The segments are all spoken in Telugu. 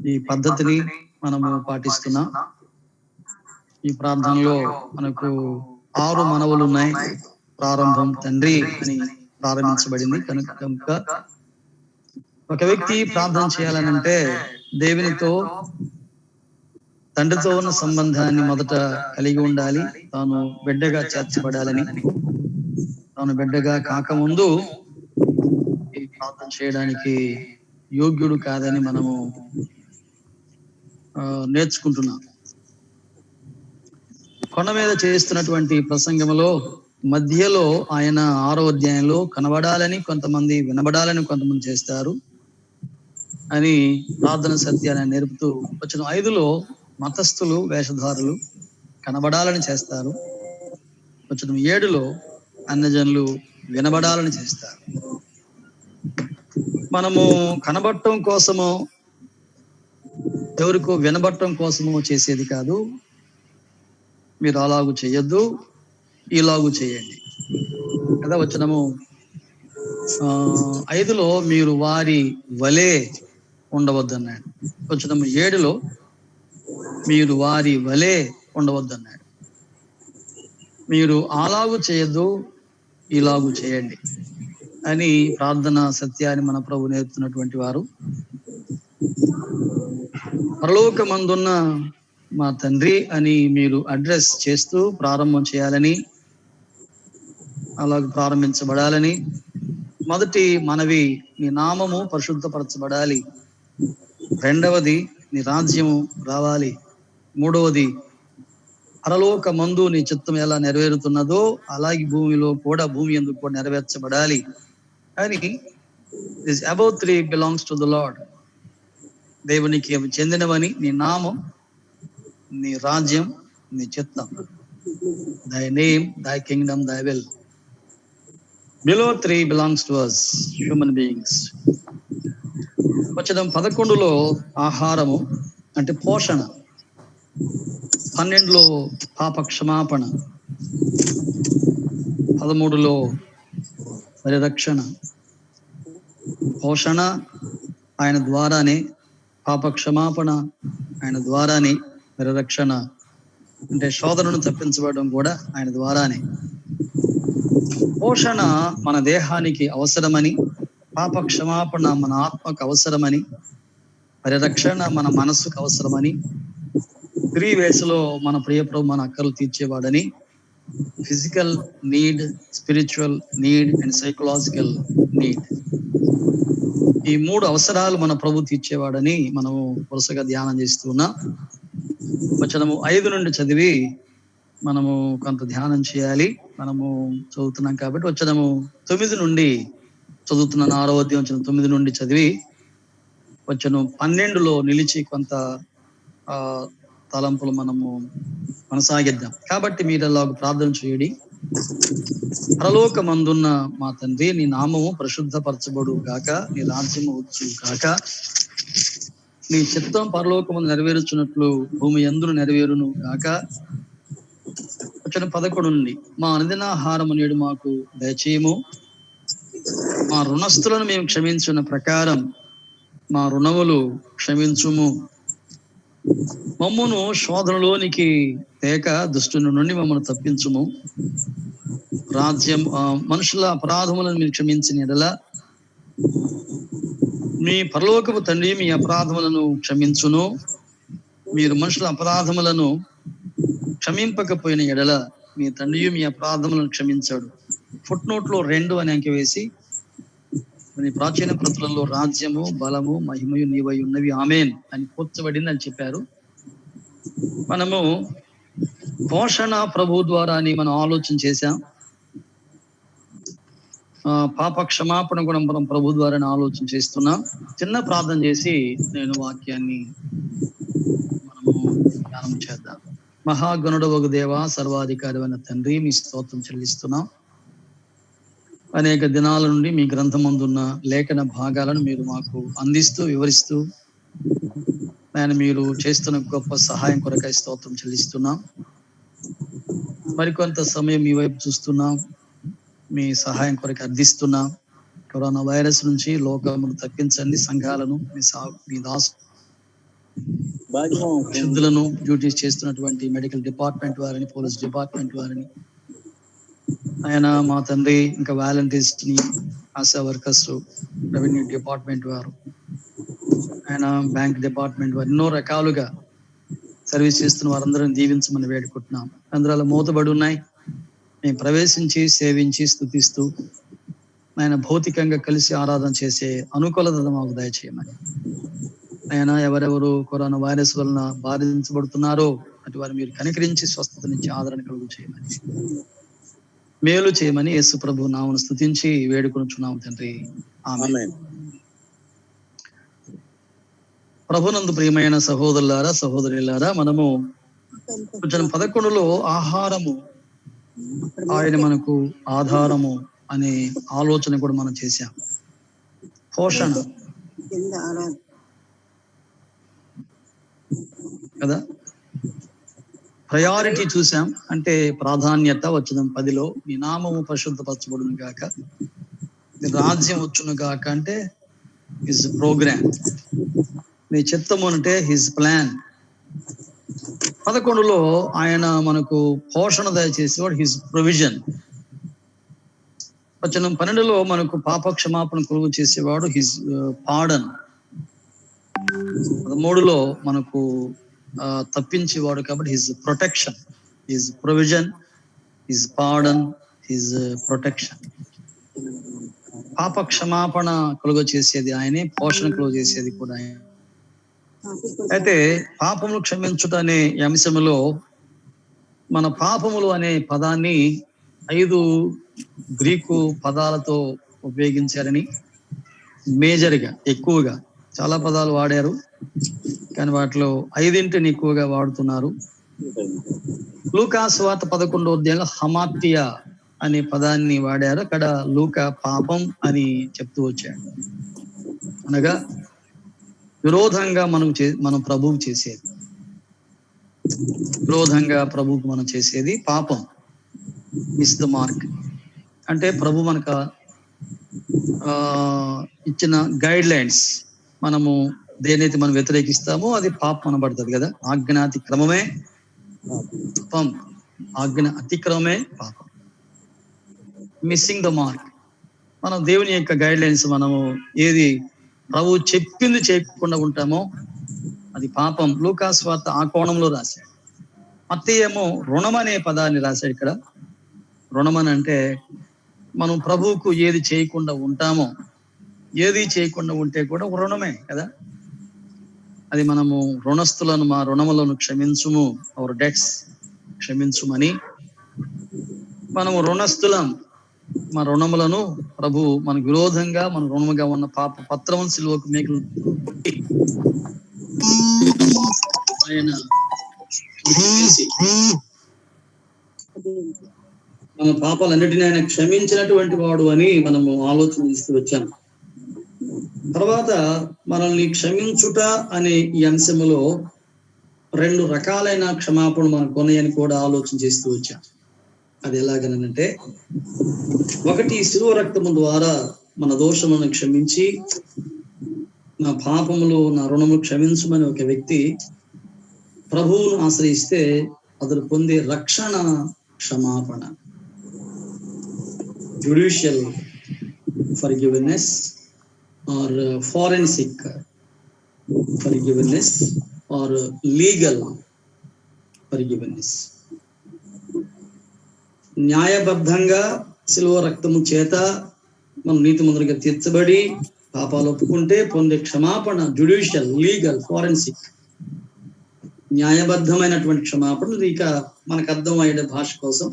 ఈ పద్ధతిని మనము పాటిస్తున్నాం. ఈ ప్రార్థనలో మనకు 6 మనవులు ఉన్నాయి. ప్రారంభం తండ్రి అని ప్రారంభించబడింది. కనుక ఒక వ్యక్తి ప్రార్థన చేయాలనంటే దేవునితో, తండ్రితో ఉన్న సంబంధాన్ని మొదట కలిగి ఉండాలి. తాను బిడ్డగా చేర్చబడాలని, తాను బిడ్డగా కాకముందు ఈ ప్రార్థన చేయడానికి యోగ్యుడు కాదని మనము నేర్చుకుంటున్నాం. కొండ మీద చేస్తున్నటువంటి ప్రసంగంలో మధ్యలో ఆయన 6వ అధ్యాయంలో కనబడాలని కొంతమంది, వినబడాలని కొంతమంది చేస్తారు అని ప్రార్థన సత్యాన్ని నేర్పుతూ వచ్చిన 5లో మతస్థులు, వేషధారులు కనబడాలని చేస్తారు. వచ్చిన 7లో అన్యజనులు వినబడాలని చేస్తారు. మనము కనబడటం కోసమో ఎవరికో వినబడటం కోసమో చేసేది కాదు. మీరు అలాగూ చేయొద్దు, ఇలాగూ చేయండి కదా. వచనము 5లో మీరు వారి వలే ఉండవద్దన్నాడు. వచనము 7లో మీరు వారి వలే ఉండవద్దన్నాడు. మీరు అలాగూ చేయొద్దు, ఇలాగూ చేయండి అని ప్రార్థన సత్యాన్ని మన ప్రభు నేర్పుతున్నటువంటి వారు. పరలోకమందున్న మా తండ్రి అని మీరు అడ్రస్ చేస్తూ ప్రారంభం చేయాలని, అలాగ ప్రారంభించబడాలని. మొదటి మనవి, నీ నామము పరిశుద్ధపరచబడాలి. రెండవది, నీ రాజ్యము రావాలి. మూడవది, పరలోకమందు నీ చిత్తం ఎలా నెరవేరుతున్నదో అలాగే భూమిలో కూడా, భూమి యందు కూడా నెరవేర్చబడాలి అని. This above 3 belongs to the lord. దేవునికి అవి చెందినవని. నీ నామం, నీ రాజ్యం, నీ చిత్తం. Thy name, thy kingdom, thy will. Below 3 belongs to us, human beings. వచనం 11లో ఆహారము అంటే పోషణ, 12లో పాప క్షమాపణ, 13లో పరిరక్షణ. పోషణ ఆయన ద్వారానే, పాప క్షమాపణ ఆయన ద్వారానే, పరిరక్షణ అంటే శోధనను తప్పించబడడం కూడా ఆయన ద్వారానే. పోషణ మన దేహానికి అవసరమని, పాప క్షమాపణ మన ఆత్మకు అవసరమని, పరిరక్షణ మన మనస్సుకు అవసరమని, 3 వేస్లో మన ప్రియప్రభు మన అక్కర్లు తీర్చేవాడని, physical need, spiritual need and psychological need, ఈ 3 అవసరాలు మన ప్రభు తీర్చేవాడని మనము వరుసగా ధ్యానం చేస్తున్నాం. వచనము 5 నుండి చదివి మనము కొంత ధ్యానం చేయాలి. మనము చదువుతున్నాం కాబట్టి వచనము 9 నుండి చదువుతున్నాను. 6వ అధ్యాయం వచనం 9 నుండి చదివి వచనం 12లో నిలిచి కొంత తలంపులు మనము కొనసాగిద్దాం. కాబట్టి మీరు అలాగ ప్రార్థన చేయండి. పరలోకమందున్న మా తండ్రి, నీ నామము పరిశుద్ధపరచబడు గాక, నీ రాజ్యము వచ్చు గాక, నీ చిత్తం పరలోకమందు నెరవేరుచున్నట్లు భూమి యందును నెరవేరును గాక. వచనం 11 నుండి, మా అనుదినాహారము నేడు మాకు దయచేయము, మా రుణస్థులను మేము క్షమించిన ప్రకారం మా రుణములు క్షమించుము, మమ్మును శోధనలోనికి తేక దుష్టుని నుండి మమ్మల్ని తప్పించుము. రాజ్యం, మనుషుల అపరాధములను మీరు క్షమించిన ఎడల మీ పరలోకపు తండ్రి మీ అపరాధములను క్షమించును. మీరు మనుషుల అపరాధములను క్షమింపకపోయిన ఎడల మీ తండ్రి మీ అపరాధములను క్షమించాడు. ఫుట్నోట్లో 2 అని అంకె వేసి, ప్రాచీన ప్రతులలో రాజ్యము, బలము, మహిమయు నీవై ఉన్నవి ఆమేన్ అని కూర్చబడింది అని చెప్పారు. మనము పోషణ ప్రభు ద్వారా అని మనం ఆలోచన చేశాం. పాప క్షమాపణ కూడా మనం ప్రభు ద్వారా ఆలోచన చేస్తున్నాం. చిన్న ప్రార్థన చేసి నేను వాక్యాన్ని మనము ధ్యానం చేద్దాం. మహాగణుడవగు దేవ, సర్వాధికారి అయిన తండ్రి, మీ స్తోత్రం చెల్లిస్తున్నాం. అనేక దినాల నుండి మీ గ్రంథమందున్న లేఖన భాగాలను మీరు మాకు అందిస్తూ, వివరిస్తూ నేను మీరు చేస్తున్న గొప్ప సహాయం కొరకై స్తోత్రం చెల్లిస్తున్నాం. మరికొంత సమయం మీ వైపు చూస్తున్నాం, మీ సహాయం కొరకు అర్థిస్తున్నాం. కరోనా వైరస్ నుంచి లోకమును తప్పించండి, సంఘాలను మీ దాసు శుద్ధులను డ్యూటీస్ చేస్తున్నటువంటి మెడికల్ డిపార్ట్మెంట్ వారిని, పోలీస్ డిపార్ట్మెంట్ వారిని, ఆయన మా తండ్రి, ఇంకా వాలంటీర్స్ ని, ఆశా వర్కర్స్, రెవెన్యూ డిపార్ట్మెంట్ వారు, ఆయన బ్యాంక్ డిపార్ట్మెంట్ వారు, ఎన్నో రకాలుగా సర్వీస్ చేస్తున్న వారందరిని దీవించమని వేడుకుంటున్నాం. అందరాలు మూతబడి ఉన్నాయి. మేము ప్రవేశించి సేవించి స్తుతిస్తూ ఆయన భౌతికంగా కలిసి ఆరాధన చేసే అనుకూలత మాకు దయచేయమని, ఆయన ఎవరెవరు కరోనా వైరస్ వలన బాధించబడుతున్నారో అటు వారు మీరు కనికరించి స్వస్థతనిచ్చి ఆదరణ కలుగు చేయమని, మేలు చేయమని యేసు ప్రభు నామమున స్తుతించి వేడుకొనుచున్నాం తండ్రి, ఆమేన్. ప్రభునందు ప్రియమైన సహోదరులారా, సహోదరులారా, మనము వచనం 11లో ఆహారము ఆయన మనకు ఆధారము అనే ఆలోచన కూడా మనం చేశాం. పోషణ కదా, ప్రయారిటీ చూసాం. అంటే ప్రాధాన్యత. వచనం 10లో నీ నామము పరిశుద్ధపరచబడును గాక, నీ రాజ్యం వచ్చును గాక అంటే హిజ్ ప్రోగ్రామ్, నీ చిత్తము అంటే హిజ్ ప్లాన్. 11లో ఆయన మనకు పోషణ దయచేసేవాడు, హిజ్ ప్రొవిజన్. వచనం 12లో మనకు పాప క్షమాపణ కలుగు చేసేవాడు, హిజ్ పార్డన్. 13లో మనకు తప్పించేవాడు కాబట్టి his protection, his provision, his pardon, his protection. పాప క్షమాపణ కలుగు చేసేది ఆయనే, పోషణ కలుగు చేసేది కూడా ఆయన. అయితే పాపములు క్షమించుట అనే అంశంలో మన పాపములు అనే పదాన్ని 5 గ్రీకు పదాలతో ఉపయోగించారని, మేజర్గా ఎక్కువగా చాలా పదాలు వాడారు, కానీ వాటిలో 5 ఎక్కువగా వాడుతున్నారు. లూకా సువార్త 11వ అధ్యాయంలో హమాత్యా అనే పదాన్ని వాడారు. అక్కడ లూకా పాపం అని చెప్తూ వచ్చాడు. అనగా విరోధంగా మనం ప్రభువు చేసేది, విరోధంగా ప్రభువుకు మనం చేసేది పాపం. మిస్ ద మార్క్ అంటే ప్రభు మనకు ఇచ్చిన గైడ్ లైన్స్, మనము దేనైతే మనం వ్యతిరేకిస్తామో అది పాపం అనబడుతుంది కదా. ఆజ్ఞాతిక్రమమే పాపం, ఆజ్ఞ అతిక్రమమే పాపం. మిస్సింగ్ ద మార్క్, మనం దేవుని యొక్క గైడ్ లైన్స్ మనము ఏది ప్రభు చెప్పింది చేయకుండా ఉంటామో అది పాపం. లూకా సువార్త ఆ కోణంలో రాశాడు. మత్తయి ఏమో రుణం అనే పదాన్ని రాశాడు. ఇక్కడ రుణమని అంటే మనం ప్రభువుకు ఏది చేయకుండా ఉంటామో, ఏది చేయకుండా ఉంటే కూడా ఒక రుణమే కదా. అది మనము రుణస్థులను మా రుణములను క్షమించుము, అవర్ డెట్స్ క్షమించుమని, మనము రుణస్థులం, మా రుణములను ప్రభు మనకు విరోధంగా మన రుణముగా ఉన్న పాప పత్రమును సిలువకు మేకులు ఆయన మన పాపాలన్నిటినీ ఆయన క్షమించినటువంటి వాడు అని మనము ఆలోచన చేస్తూ వచ్చాం. తర్వాత మనల్ని క్షమించుట అనే ఈ అంశములో 2 రకాలైన క్షమాపణ మనకు ఉన్నాయని కూడా ఆలోచన చేస్తూ వచ్చాం. అది ఎలాగనంటే, ఒకటి శిలువ రక్తము ద్వారా మన దోషములను క్షమించి నా పాపములు నా రుణములు క్షమించమని ఒక వ్యక్తి ప్రభువును ఆశ్రయిస్తే అతడు పొందే రక్షణ క్షమాపణ, judicial forgiveness or forensic forgiveness or legal forgiveness. న్యాయబద్ధంగా శిలువ రక్తము చేత మనం నీతిమంతులుగా తీర్చబడి పాపాలు ఒప్పుకుంటే పొందే క్షమాపణ జ్యుడిషియల్, లీగల్, ఫారెన్సిక్, న్యాయబద్ధమైనటువంటి క్షమాపణ. ఇక మనకు అర్థమయ్యే భాష కోసం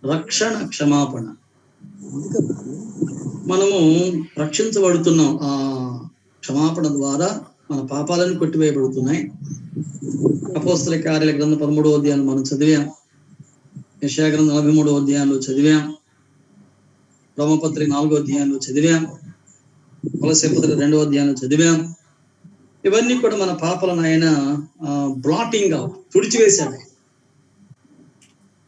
రక్షణ క్షమాపణ. మనము రక్షించబడుతున్నాం. ఆ క్షమాపణ ద్వారా మన పాపాలను కొట్టివేయబడుతున్నాయి. అపోస్తల కార్యాల గ్రంథం 13వ అధ్యాయం మనం చదివాం, యెషయా గ్రంథం 43వ అధ్యాయంలో చదివాం, రోమపత్రిక 4వ అధ్యాయంలో చదివాం, కొలస్సీ పత్రిక 2వ అధ్యాయంలో చదివాం. ఇవన్నీ కూడా మన పాపాలను ఆయన బ్లాటింగ్ అవుట్, తుడిచివేశాడు.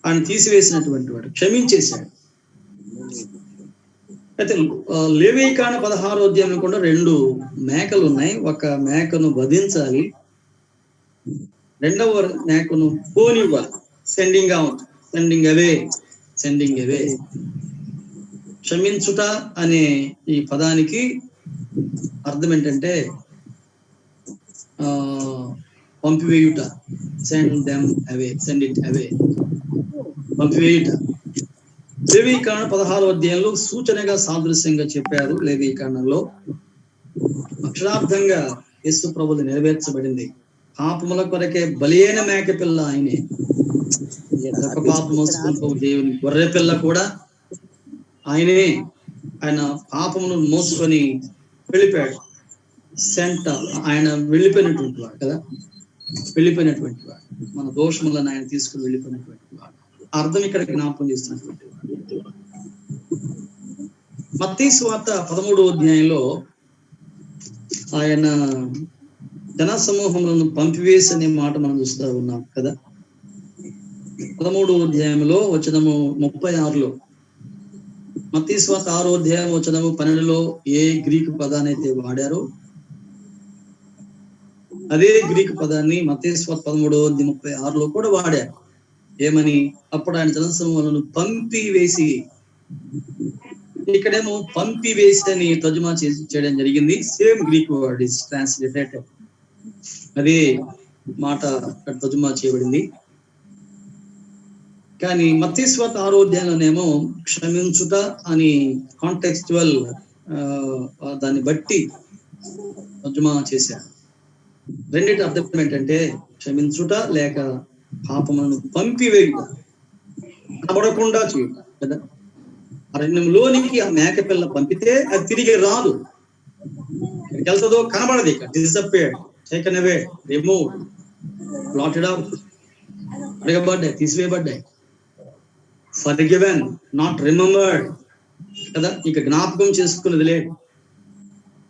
ఆయన తీసివేసినటువంటి వాడు, క్షమించేశాడు. అయితే లేవీకాండ 16వ అధ్యాయం కూడా 2 మేకలు ఉన్నాయి. ఒక మేకను వధించాలి, రెండవ మేకను పోనివ్వ, సెండింగ్ అవుట్, సెండింగ్ అవే. క్షమించుట అనే ఈ పదానికి అర్థం ఏంటంటే పంపివేయుట, సెండ్ ఇట్ అవే, పంపివేయుట. లేవీకాండం 16వ అధ్యాయంలో సూచనగా సాదృశ్యంగా చెప్పారు. లేవీకాండంలో అక్షరార్థంగా యేసు ప్రభువులు నెరవేర్చబడింది. పాపముల కొరకే బలైన మేక పిల్ల ఆయనే. పాప మోసుకుంటూ దేవుని గొర్రె పిల్ల కూడా ఆయనే. ఆయన పాపమును మోసుకొని వెళ్ళిపోయాడు. ఆయన వెళ్ళిపోయినటువంటి వాడు కదా, వెళ్ళిపోయినటువంటి వాడు, మన దోషములను ఆయన తీసుకుని వెళ్ళిపోయినటువంటి వాడు. అర్థం ఇక్కడ జ్ఞాపకం చేస్తున్నటువంటి వాడు. మత్తయి సువార్త 13వ అధ్యాయంలో ఆయన జన సమూహములను పంపివేసి అనే మాట మనం చూస్తూ ఉన్నాం కదా. 13వ అధ్యాయంలో వచనము 36లో, మత్తయి సువార్త 6వ అధ్యాయం వచనము 12లో ఏ గ్రీకు పదాన్ని అయితే వాడారో అదే గ్రీకు పదాన్ని మత్తయి సువార్త 13:36లో కూడా వాడారు. ఏమని? అప్పుడు ఆయన జన సమూహాలను పంపివేసి. ఇక్కడేమో పంపివేసి అని తర్జుమా చేయడం జరిగింది. Same Greek word is translated. అదే మాట తర్జుమా చేయబడింది. కానీ మత్తయి సువార్త 6వ అధ్యాయంలోనేమో క్షమించుట అని కాంటెక్స్చువల్ దాన్ని బట్టి తర్జుమా చేశారు. రెండింటి అర్థం ఏంటంటే క్షమించుట లేక పాపములను పంపివేయుట, కనబడకుండా చేయుట కదా. అరణ్యంలోనికి ఆ మేకపిల్ల పంపితే అది తిరిగి రాదు. ఎక్కడికి వెళ్తుందో కనబడదు. ఇక disappeared, taken away, remove, blotted out, అడగబడ్డాయి, తీసివేయబడ్డాయి. ఫర్గివెన్, నాట్ రిమెంబర్డ్ కదా. ఇక జ్ఞాపకం చేసుకున్నది లేదు,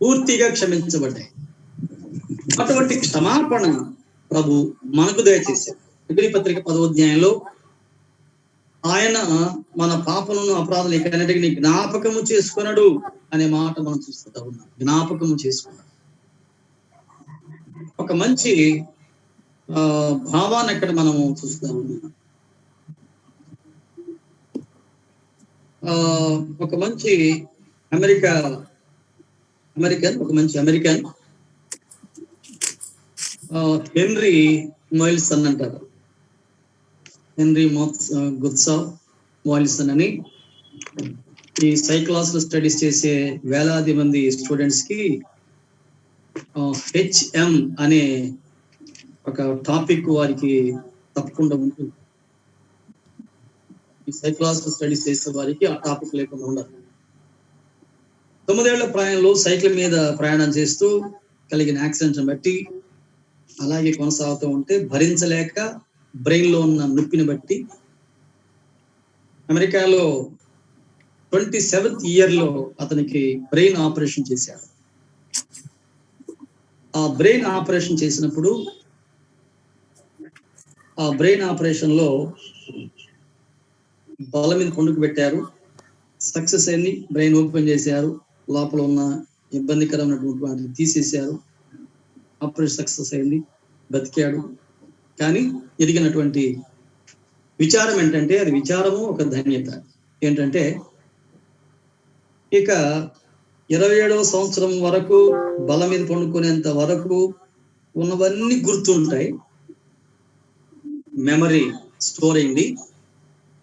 పూర్తిగా క్షమించబడ్డాయి. అటువంటి క్షమాపణ ప్రభు మనకు దయచేశారు. హెబ్రీ పత్రిక 10వ అధ్యాయంలో ఆయన మన పాపలను అపరాధాలు ఎక్కడన్నిటికీ జ్ఞాపకము చేసుకున్నాడు అనే మాట మనం చూస్తూ ఉన్నాం. జ్ఞాపకము చేసుకున్నాడు. ఒక మంచి భావాన్ని అక్కడ మనము చూస్తూ ఉన్నాం. ఒక మంచి అమెరికన్ హెన్రీ మొయిల్సన్ అంటారు. హెన్రీ మొయిల్సన్ అని ఈ సైకలాజికల్ స్టడీస్ చేసే వేలాది మంది స్టూడెంట్స్ కి HM అనే ఒక టాపిక్ వారికి తప్పకుండా ఉంటుంది. ఈ సైకలాజికల్ స్టడీస్ చేసే వారికి ఆ టాపిక్ లేకుండా ఉండదు. 9 ఏళ్ల ప్రాయంలో సైకిల్ మీద ప్రయాణం చేస్తూ కలిగిన యాక్సిడెంట్ని బట్టి అలాగే కొనసాగుతూ ఉంటే భరించలేక బ్రెయిన్ లో ఉన్న నొప్పిని బట్టి అమెరికాలో 27th ఇయర్లో అతనికి బ్రెయిన్ ఆపరేషన్ చేశారు. ఆ బ్రెయిన్ ఆపరేషన్ చేసినప్పుడు ఆ బ్రెయిన్ ఆపరేషన్ లో బల మీద పండుకు పెట్టారు. సక్సెస్ అయింది. బ్రెయిన్ ఓపెన్ చేశారు. లోపల ఉన్న ఇబ్బందికరమైనటువంటి వాటిని తీసేశారు. ఆపరేషన్ సక్సెస్ అయింది. బతికాడు. కానీ ఎదిగినటువంటి విచారం ఏంటంటే, అది విచారము ఒక ధన్యత ఏంటంటే, ఇక 27వ సంవత్సరం వరకు బల మీద పండుకునేంత వరకు ఉన్నవన్నీ గుర్తుంటాయి, మెమరీ స్టోర్ అయింది.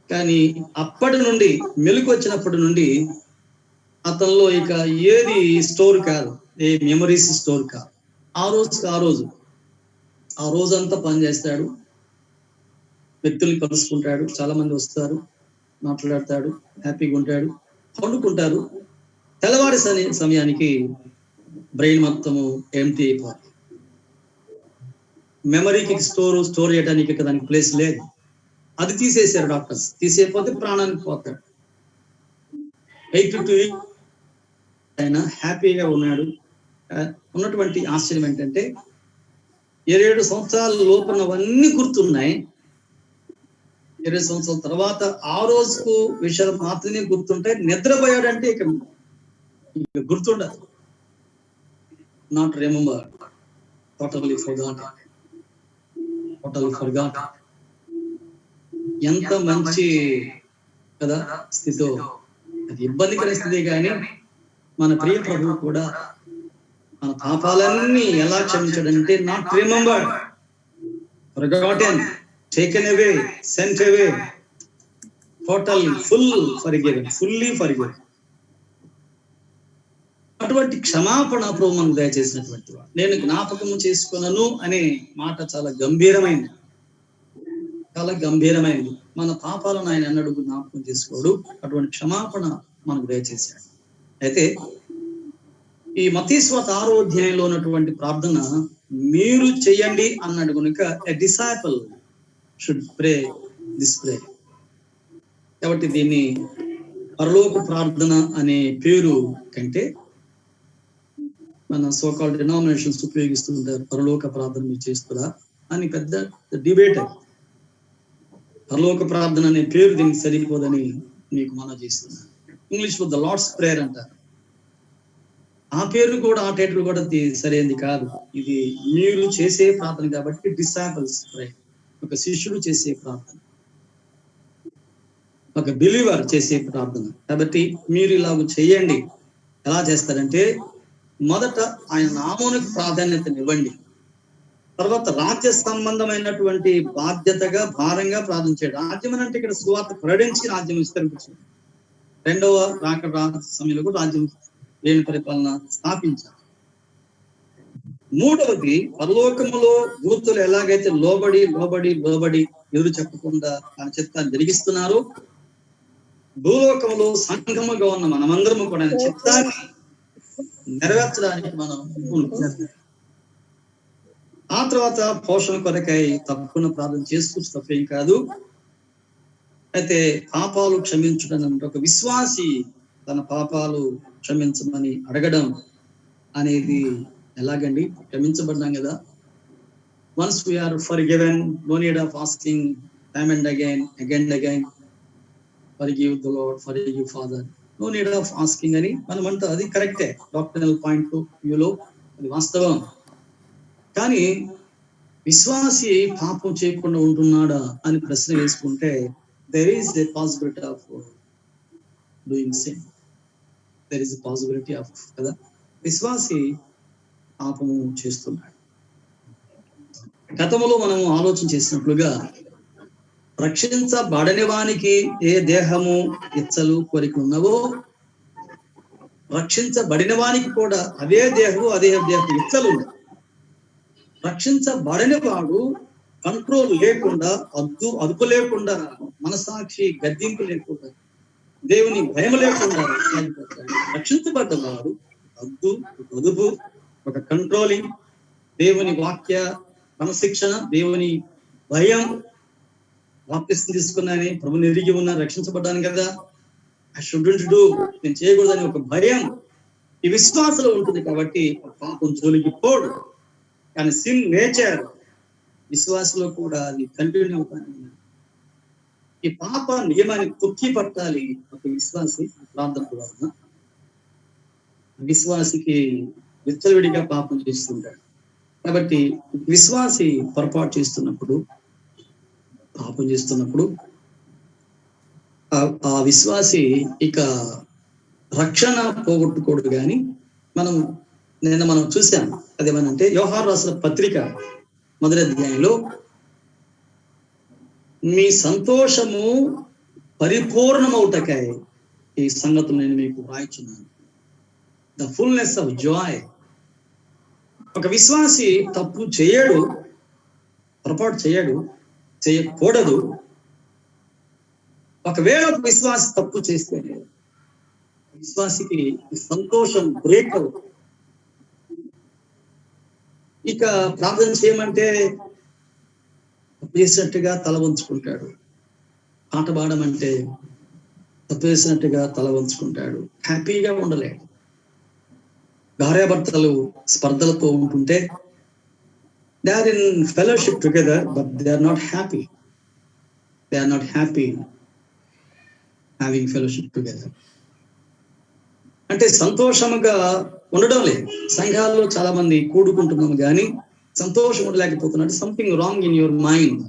కానీ అప్పటి నుండి మెలకు వచ్చినప్పటి నుండి అతనిలో ఇక ఏది స్టోర్ కాదు, ఏ మెమరీస్ స్టోర్ కాదు. ఆ రోజంతా పనిచేస్తాడు, వ్యక్తుల్ని కలుసుకుంటాడు, చాలా మంది వస్తారు, మాట్లాడతాడు, హ్యాపీగా ఉంటాడు, పండుకుంటారు. తెల్లవారి సమయానికి బ్రెయిన్ మొత్తము ఎంటీ అయిపోతుంది. మెమరీకి స్టోర్ చేయడానికి దానికి ప్లేస్ లేదు. అది తీసేశారు డాక్టర్స్. తీసేయకపోతే ప్రాణానికి పోతాడు. 82 ఆయన హ్యాపీగా ఉన్నాడు. ఉన్నటువంటి ఆశ్చర్యం ఏంటంటే 27 సంవత్సరాల లోపునవన్నీ గుర్తున్నాయి. 20 సంవత్సరాల తర్వాత ఆ రోజుకు విషయాలు మాత్రమే గుర్తుంటాయి. నిద్రపోయాడంటే ఇక గుర్తుండదు. Not remember, totally forgotten. Total forgot. ఎంత మంచి కదా స్థితో, అది ఇబ్బందికర స్థితి. కానీ మన ప్రియ ప్రభువు కూడా మన పాపాలన్నీ ఎలా క్షమించాడంటే, not remembered, forgotten, taken away, sent away, total full forgiven, fully forgiven. అటువంటి క్షమాపణ ప్రభు మనకు దయచేసినటువంటి వాడు. నేను జ్ఞాపకము చేసుకున్నాను అనే మాట చాలా గంభీరమైనది, చాలా గంభీరమైనది. మన పాపాలను ఆయన ఎన్నడూ జ్ఞాపకం చేసుకోడు. అటువంటి క్షమాపణ మనకు దయచేశాడు. అయితే ఈ మత్తయి సువార్త 6వ అధ్యాయంలో ఉన్నటువంటి ప్రార్థన మీరు చెయ్యండి అన్నాడు కనుక a disciple should pray this pray. కాబట్టి దీన్ని పరలోక ప్రార్థన అనే పేరు కంటే మన సోకాల్ డినామినేషన్స్ ఉపయోగిస్తుంటారు. పరలోక ప్రార్థన మీరు చేస్తారా అని పెద్ద డిబేట్. పరలోక ప్రార్థన అనే పేరు దీనికి సరిపోదని మీకు మనం చేస్తున్నాను. ఇంగ్లీష్ లో ద లార్డ్స్ ప్రేయర్ అంటారు. ఆ పేరు కూడా, ఆ టైటిల్ కూడా సరైనది కాదు. ఇది మీరు చేసే ప్రార్థన కాబట్టి డిసైపుల్స్ ప్రేయర్, ఒక శిష్యుడు చేసే ప్రార్థన, ఒక బిలీవర్ చేసే ప్రార్థన. కాబట్టి మీరు ఇలాగ చేయండి. ఎలా చేస్తారంటే, మొదట ఆయన నామానికి ప్రాధాన్యతనివ్వండి. తర్వాత రాజ్య సంబంధమైనటువంటి బాధ్యతగా, భారంగా ప్రార్థన చేయడం. రాజ్యం అని అంటే ఇక్కడ సువార్త ప్రకటించి రాజ్యం విస్తరించారు. రెండవ రాకడ సమయంలో కూడా రాజ్యం లేని పరిపాలన స్థాపించారు. మూడవది, పరలోకములో దూతలు ఎలాగైతే లోబడి లోబడి లోబడి ఎదురు చెప్పకుండా తన చిత్తాన్ని జరిగిస్తున్నారు, భూలోకంలో సంఘముగా ఉన్న మనమందరము కూడా ఆయన చిత్తాన్ని నెరవేర్చడానికి మనం ఆ తర్వాత పోషణ కొరకై తప్పకుండా ప్రార్థన చేసుకోవచ్చు, తప్పేం కాదు. అయితే పాపాలు క్షమించడం అంటే, ఒక విశ్వాసి తన పాపాలు క్షమించమని అడగడం అనేది ఎలాగండి? క్షమించబడ్డాం కదా, once we are forgiven, no need of asking time and again and again, forgive the lord, forgive father, no need of asking అని మనం అంటాం. అది కరెక్టే, డాక్టరల్ పాయింట్ ఆఫ్ వ్యూలో అది వాస్తవం. కానీ విశ్వాసి పాపం చేయకుండా ఉంటున్నాడా అని ప్రశ్న వేసుకుంటే, there is a possibility of doing sin. There is a possibility of కదా, విశ్వాసి పాపము చేస్తున్నాడు. గతంలో మనం ఆలోచన చేసినట్లుగా, రక్షించబడని వానికి ఏ దేహము ఇచ్చలు కోరిక ఉన్నవో, రక్షించబడిన వానికి కూడా అదే దేహము అదే దేహం ఇచ్చలు ఉన్నాయి. రక్షించబడని వాడు కంట్రోల్ లేకుండా, అదుపు లేకుండా, మనసాక్షి గద్దింపు లేకుండా, దేవుని భయం లేకుండా రక్షించబడ్డవాడు అదుపు, ఒక కంట్రోలింగ్, దేవుని వాక్య క్రమశిక్షణ, దేవుని భయం, బాప్తిస్మం తీసుకున్నానని ప్రభుని ఎరిగి ఉన్నా, రక్షించబడ్డాను కదా, ఐ షుడ్ంట్ డూ, నేను చేయకూడదని ఒక భయం ఈ విశ్వాసంలో ఉంటుంది. కాబట్టి పాపం జోలికి పోడు. కానీ సిన్ నేచర్ విశ్వాసంలో కూడా అది కంటిన్యూ అవుతాను. ఈ పాప నియమాన్ని తొక్కి పట్టాలి ఒక విశ్వాసి ప్రార్థన ద్వారా. విశ్వాసికి విచ్చలవిడిగా పాపం చేస్తుంటాడు. కాబట్టి విశ్వాసి పొరపాటు చేస్తున్నప్పుడు, పాపం చేస్తున్నప్పుడు ఆ విశ్వాసి ఇక రక్షణ పోగొట్టుకోడు. కానీ మనం చూసాం, అదేమనంటే యోహాను రాసిన పత్రిక 1వ అధ్యాయంలో, మీ సంతోషము పరిపూర్ణమవుటకై ఈ సంగతులు నేను మీకు రాయిచున్నాను. The fullness of joy. ఒక విశ్వాసి తప్పు చేయడు, పొరపాటు చేయకూడదు. ఒకవేళ ఒక విశ్వాసి తప్పు చేస్తే విశ్వాసికి సంతోషం బ్రేక్ అవుతుంది. ఇక ప్రార్థన చేయమంటే తప్పు చేసినట్టుగా తల వంచుకుంటాడు. పాట పాడమంటే తప్పు చేసినట్టుగా తల వంచుకుంటాడు. హ్యాపీగా ఉండలేడు. భార్యాభర్తలు స్పర్ధలతో ఉంటుంటే, they are in fellowship together, but they are not happy. They are not happy having fellowship together. అంటే సంతోషముగా ఉండడం లేదు. సంఘాల్లో చాలా మంది కూడుకుంటున్నాము కానీ సంతోషం ఉండలేకపోతున్నాడు. Something wrong in your mind,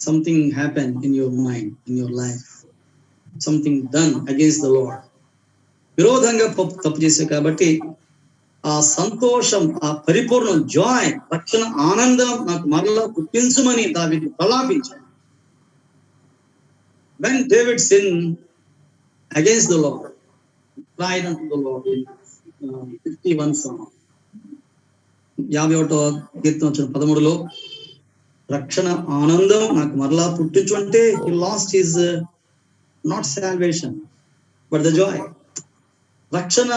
something happen in your mind, in your life, something done against the lord. విరోధంగా తప్పు చేశావు కాబట్టి ఆ సంతోషం, ఆ పరిపూర్ణ జాయ్, రక్షణ ఆనందం నాకు మరలా పుట్టించుమని దావీదు ప్రలాపించాడు. When David sinned against the Lord, cried unto the Lord in 51 Psalm, 51వ కీర్తన 13లో రక్షణ ఆనందం నాకు మరలా పుట్టించు అంటే he lost his not salvation but the joy. రక్షణ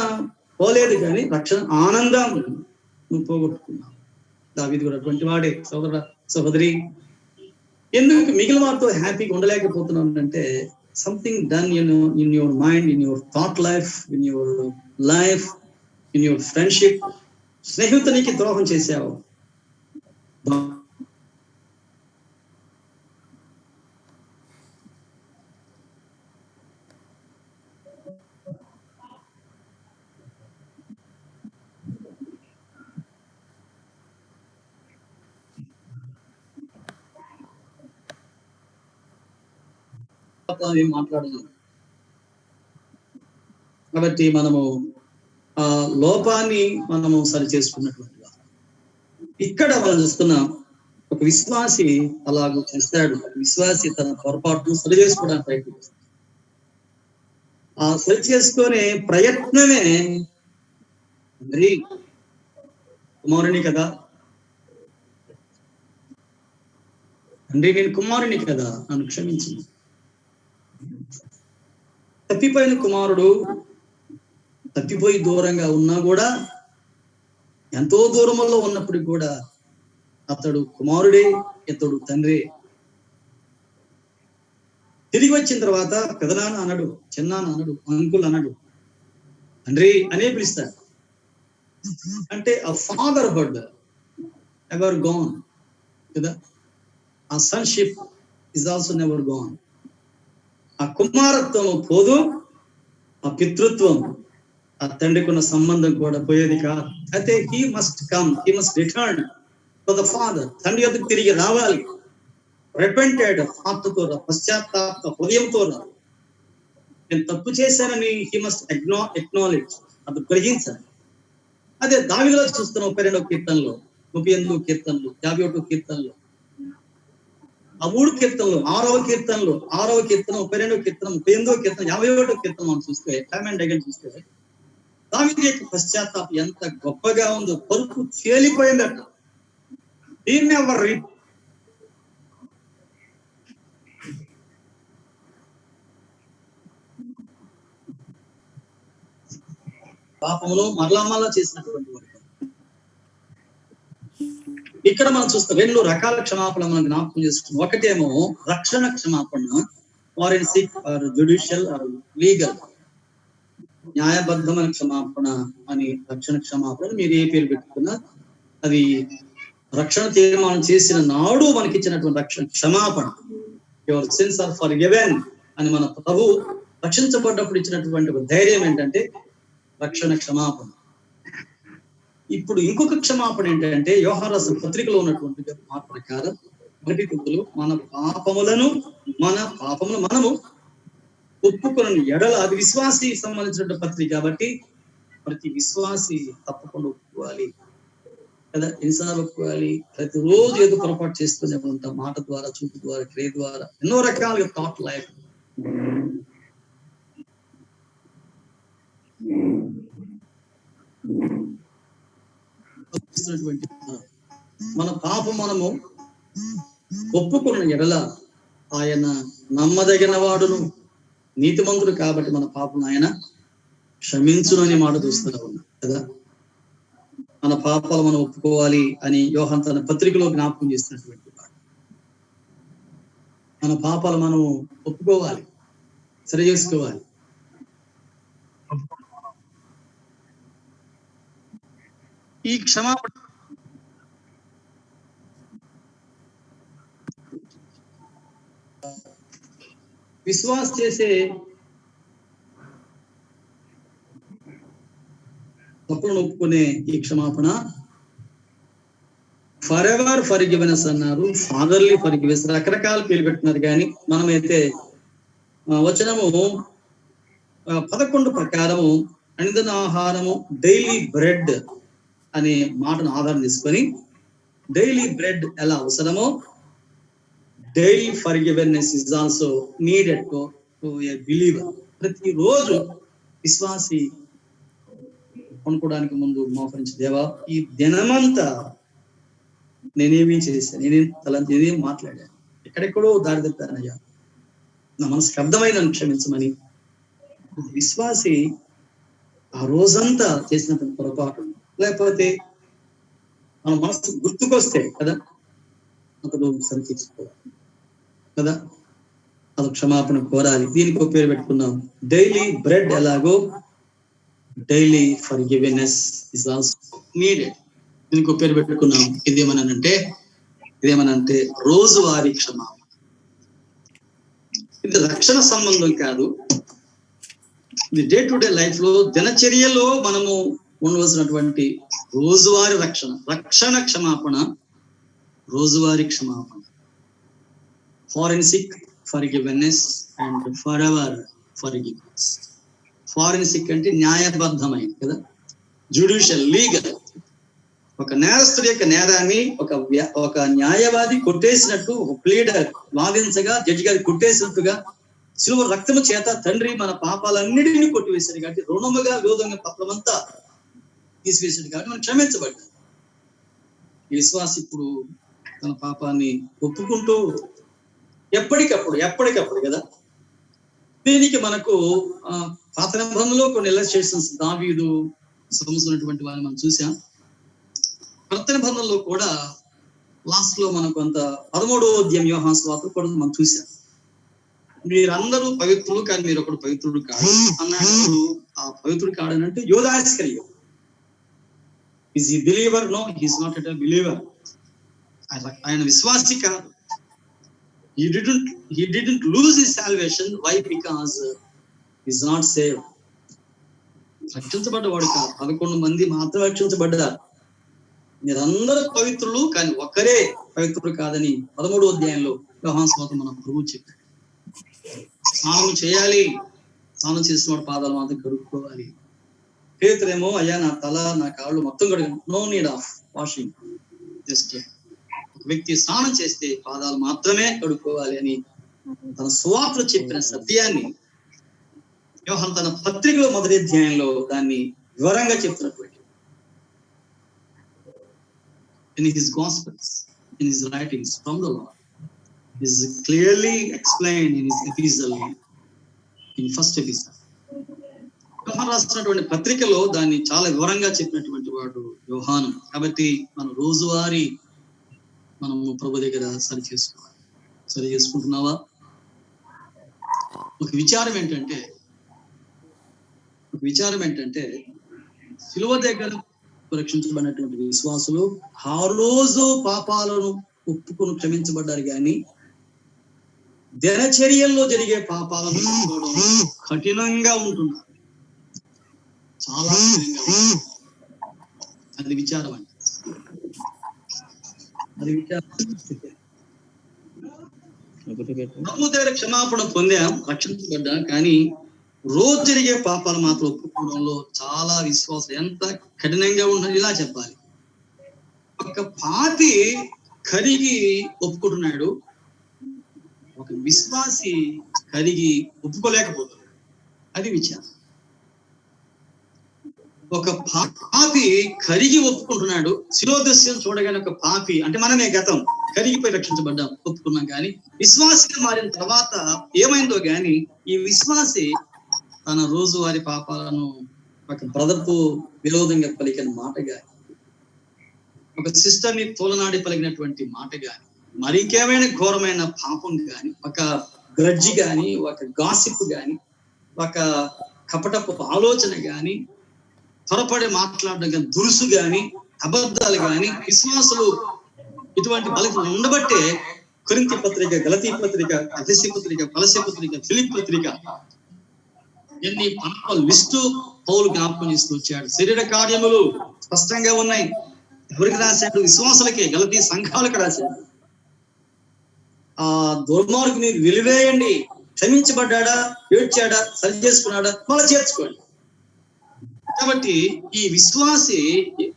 పోలేదు కానీ రక్షణ ఆనందం నువ్వు పోగొట్టుకున్నావు. దావీదు కూడా అటువంటి వాడే. సహోదరి, ఎందుకు మిగిలిన వారితో హ్యాపీగా ఉండలేకపోతున్నావు అంటే something done in your mind, in your thought life, in your life, in your friendship. స్నేహితునికి ద్రోహం చేశావు. మాట్లాడలేదు కాబట్టి మనము ఆ లోపాన్ని మనము సరి చేసుకున్నటువంటి ఇక్కడ మనం చూస్తున్నాం. ఒక విశ్వాసి అలాగూ చేస్తాడు. విశ్వాసి తన పొరపాటును సరి చేసుకోవడానికి ప్రయత్నిస్తాడు. ఆ సరి చేసుకునే ప్రయత్నమే మరి కుమారుని కదా, తండ్రి నేను కుమారుని కదా, నన్ను క్షమించింది. తప్పిపోయిన కుమారుడు తప్పిపోయి దూరంగా ఉన్నా కూడా, ఎంతో దూరంలో ఉన్నప్పటికి కూడా అతడు కుమారుడే, ఇతడు తండ్రి. తిరిగి వచ్చిన తర్వాత పెదనాన్న అనడు, చిన్నాన్న అనడు, అంకుల్ అనడు, తండ్రి అనే పిలుస్తాడు. అంటే ఆ ఫాదర్ హుడ్ ఎవర్ గాన్ కదా, ఆ sonship is also never gone. ఆ కుమారత్వం పోదు, ఆ పితృత్వం, ఆ తండ్రికున్న సంబంధం కూడా పోయేది కాదు. అయితే he must come, he must return to the father. తండ్రి యొద్దకు తిరిగి రావాలి. రిపెంటెడ్ హార్ట్తో, పశ్చాత్తాప హృదయంతో. నేను తప్పు చేశానని హీ మస్ట్ ఎక్నాలెడ్జ్, అది గ్రహించాలి. అదే దావీదులో చూస్తున్నాం. 32వ కీర్తనలో, 38వ కీర్తనలో, 51వ కీర్తనలో, ఆ 3 కీర్తనలు, 6వ కీర్తనలు, 6వ కీర్తన, 32వ కీర్తన, 38వ కీర్తన, 51వ కీర్తన మనం చూస్తే, టైమ్ అండ్ అగైన్ చూస్తే దావీదు యొక్క పశ్చాత్తాపం ఎంత గొప్పగా ఉందో. పరుపు తేలిపోయిందట. దీన్ని ఎవరు పాపములో మరలా చేసినటువంటి వాడు. ఇక్కడ మనం చూస్తాం 2 రకాల క్షమాపణ మనం జ్ఞాపకం చేసుకుంటాం. ఒకటేమో రక్షణ క్షమాపణ, forensic or judicial or legal, న్యాయబద్ధమైన క్షమాపణ అని. రక్షణ క్షమాపణ మీరు ఏ పేరు పెట్టుకున్నా అది రక్షణ తీర్మానం చేసిన నాడు మనకిచ్చినటువంటి రక్షణ క్షమాపణ. యువర్ సిన్స్ ఆర్ ఫర్గివెన్ అని మన ప్రభు రక్షించబడ్డప్పుడు ఇచ్చినటువంటి ఒక ధైర్యం ఏంటంటే రక్షణ క్షమాపణ. ఇప్పుడు ఇంకొక క్షమాపణ ఏంటంటే యోహాను రాసిన పత్రికలో ఉన్నటువంటి మాట ప్రకారం 1 Corinthians మన పాపములను మనము ఒప్పుకొని ఎడల, అది విశ్వాసి సంబంధించిన పత్రిక కాబట్టి ప్రతి విశ్వాసి తప్పకుండా ఒప్పుకోవాలి కదా. ఎన్నిసార్లు ఒప్పుకోవాలి? ప్రతిరోజు ఏదో పొరపాటు చేస్తూనే ఉంటాం. మాట ద్వారా, చూపు ద్వారా, క్రియ ద్వారా, ఎన్నో రకాలుగా థాట్ లైఫ్. మన పాపం మనము ఒప్పుకున్న ఎడల ఆయన నమ్మదగిన వాడును, నీతిమంతుడు కాబట్టి మన పాపం ఆయన క్షమించును అనే మాట చూస్తూ ఉన్నాం కదా. మన పాపాలు మనం ఒప్పుకోవాలి అని యోహాను తన పత్రికలో జ్ఞాపకం చేస్తున్నటువంటి మాట. మన పాపాలు మనం ఒప్పుకోవాలి, సరి చేసుకోవాలి. ఈ క్షమాపణ విశ్వాస చేసే తప్పులను ఒప్పుకునే ఈ క్షమాపణ ఫర్ ఎవర్ ఫర్గివెనెస్ అన్నారు, ఫాదర్లీ ఫర్గివెనెస్, రకరకాల పేరు పెట్టినారు. కానీ మనమైతే వచనము 11 ప్రకారము అనుదిన ఆహారము డైలీ బ్రెడ్ అనే మాటను ఆధారం తీసుకొని డైలీ బ్రెడ్ ఎలా అవసరమో daily forgiveness is also needed to a believer. ప్రతిరోజు విశ్వాసి అనుకోవడానికి ముందు మోకరించి, దేవా ఈ దినమంతా నేనేమి చేశాను, నేనేం మాట్లాడాను, ఎక్కడెక్కడో దారి తప్పానయ్యా, నా మనసుకు అర్థమైన క్షమించమని విశ్వాసి ఆ రోజంతా చేసినటువంటి పొరపాటు, లేకపోతే మన మనసు గుర్తుకొస్తే కదా అతడు సరిచేసుకోవాలి కదా, అది క్షమాపణ కోరాలి. దీనికి ఒక పేరు పెట్టుకున్నాం, డైలీ బ్రెడ్. ఎలాగో daily forgiveness is also needed. దీనికి ఒక పేరు పెట్టుకున్నాం, ఇదేమనంటే రోజువారీ క్షమాపణ. ఇది రక్షణ సంబంధం కాదు, ఇది డే టు డే లైఫ్ లో దినచర్యలో మనము ఉండవలసినటువంటి రోజువారీ రక్షణ క్షమాపణ, రోజువారీ క్షమాపణ. Forensic forgiveness and for ever forgiveness. Forensic అంటే న్యాయబద్ధమైన కదా, జ్యుడిషియల్, లీగల్. ఒక నేరస్తుడి యొక్క నేరాన్ని ఒక న్యాయవాది కొట్టేసినట్టు, ఒక ప్లీడర్ వాదించగా జడ్జి గారి కొట్టేసినట్టుగా శిలువ రక్తము చేత తండ్రి మన పాపాలన్నిటినీ కొట్టివేశాడు కాబట్టి, రుణముగా విరోధంగా పత్రమంతా తీసివేశాడు కాబట్టి మనం క్షమించబడ్డాం. ఈ విశ్వాసి ఇప్పుడు తన పాపాన్ని ఒప్పుకుంటూ ఎప్పటికప్పుడు కదా. దీనికి మనకు పాత నిబంధనలో కొన్ని ఇల్లస్ట్రేషన్స్, దావీదు, సంబంధించినటువంటి వారిని మనం చూసాం. కొత్త నిబంధనలో కూడా లాస్ట్ లో మనం కొంత 13వ అధ్యాయం యోహాను సువార్త కూడా మనం చూసాం. మీరందరూ పవిత్రులు కానీ మీరు ఒకడు పవిత్రుడు కాదు అన్నప్పుడు, ఆ పవిత్రుడు కాడనంటే యూదా ఇస్కరియోతు. Is he believer? No, he's not at a believer. ఆయన విశ్వాసి కాదు. He didn't lose his salvation. Why? Because he's not saved. రక్షించబడ్డవాడు కాదు. 11 మంది మాత్రం రక్షించబడ్డారు. మీరందరూ పవిత్రులు కానీ ఒక్కరే పవిత్రుడు కాదని 13వ అధ్యాయంలో యోహాను సువార్త మనం ప్రభు చెప్పాడు. స్నానం చేయాలి, స్నానం చేసిన వాడు పాదాలు మాత్రం కడుక్కోవాలి. పేతురేమో, అయ్యా నా తల నా కాళ్ళు మొత్తం కడుగు, no need of washing, just ఒక వ్యక్తి స్నానం చేస్తే పాదాలు మాత్రమే కడుక్కోవాలి అని తన సువార్తలో చెప్పిన సత్యాన్ని యోహాను తన పత్రికలో మొదటి అధ్యాయంలో దాన్ని వివరంగా చెప్తున్నటువంటి, in his gospels, in his writings from the Lord, is clearly explained in his epistle, in first epistle. యోహాను రాసినటువంటి పత్రికలో దాన్ని చాలా వివరంగా చెప్పినటువంటి వాడు యోహాను. కాబట్టి మనం రోజువారీ మనము ప్రభు దగ్గర సరి చేసుకుంటున్నావా? ఒక విచారం ఏంటంటే శిలువ దగ్గర రక్షించబడినటువంటి విశ్వాసులు ఆ రోజు పాపాలను ఒప్పుకొని క్షమించబడ్డారు, కానీ దినచర్యల్లో జరిగే పాపాలను కఠినంగా ఉంటున్నారు, చాలా కఠినంగా. అది విచారం అంటే ప్రభు దగ్గర క్షమాపణ పొందాం, రక్షించబడ్డాం, కానీ రోజు జరిగే పాపాలు మాత్రం ఒప్పుకోవడంలో చాలా విశ్వాసం ఎంత కఠినంగా ఉన్నది. ఇలా చెప్పాలి, ఒక పాపి కరిగి ఒప్పుకుంటున్నాడు, ఒక విశ్వాసి కరిగి ఒప్పుకోలేకపోతున్నాడు. అది విచారం. ఒక పాపి కరిగి ఒప్పుకుంటున్నాడు, శిలోదస్యం చూడగానే ఒక పాపి అంటే మనమే గతం కరిగిపోయి రక్షించబడ్డాం, ఒప్పుకున్నాం. కానీ విశ్వాసిగా మారిన తర్వాత ఏమైందో గాని ఈ విశ్వాసి తన రోజువారి పాపాలను ఒక బ్రదర్కు విరోధంగా పలికిన మాట గాని, ఒక సిస్టర్ ని తోలనాడి పలికినటువంటి మాట గాని, మరి ఇంకేమైనా ఘోరమైన పాపం గాని, ఒక గ్రడ్జి గాని, ఒక గాసిప్ గాని, ఒక కపటపు ఆలోచన గాని, త్వరపడి మాట్లాడడం కానీ, దురుసు గాని, అబద్ధాలు గాని, విశ్వాసులు ఇటువంటి బలికి ఉండబట్టే కొరింథీ పత్రిక, గలతీ పత్రిక, ఎఫెసీ పత్రిక, కొలస్సీ పత్రిక, ఫిలిప్పీ పత్రిక ఎన్ని పాపాల లిస్టు పౌలు జ్ఞాపకం చేస్తూ వచ్చాడు. శరీర కార్యములు స్పష్టంగా ఉన్నాయి, ఎవరికి రాశాడు? విశ్వాసులకే, గలతీ సంఘాలకు రాశాడు. ఆ దుర్మార్గుని వెలివేయండి, క్షమించబడ్డా, ఏడ్చాడా, సరి చేసుకున్నాడా, మళ్ళీ చేర్చుకోండి. కాబట్టి ఈ విశ్వాసి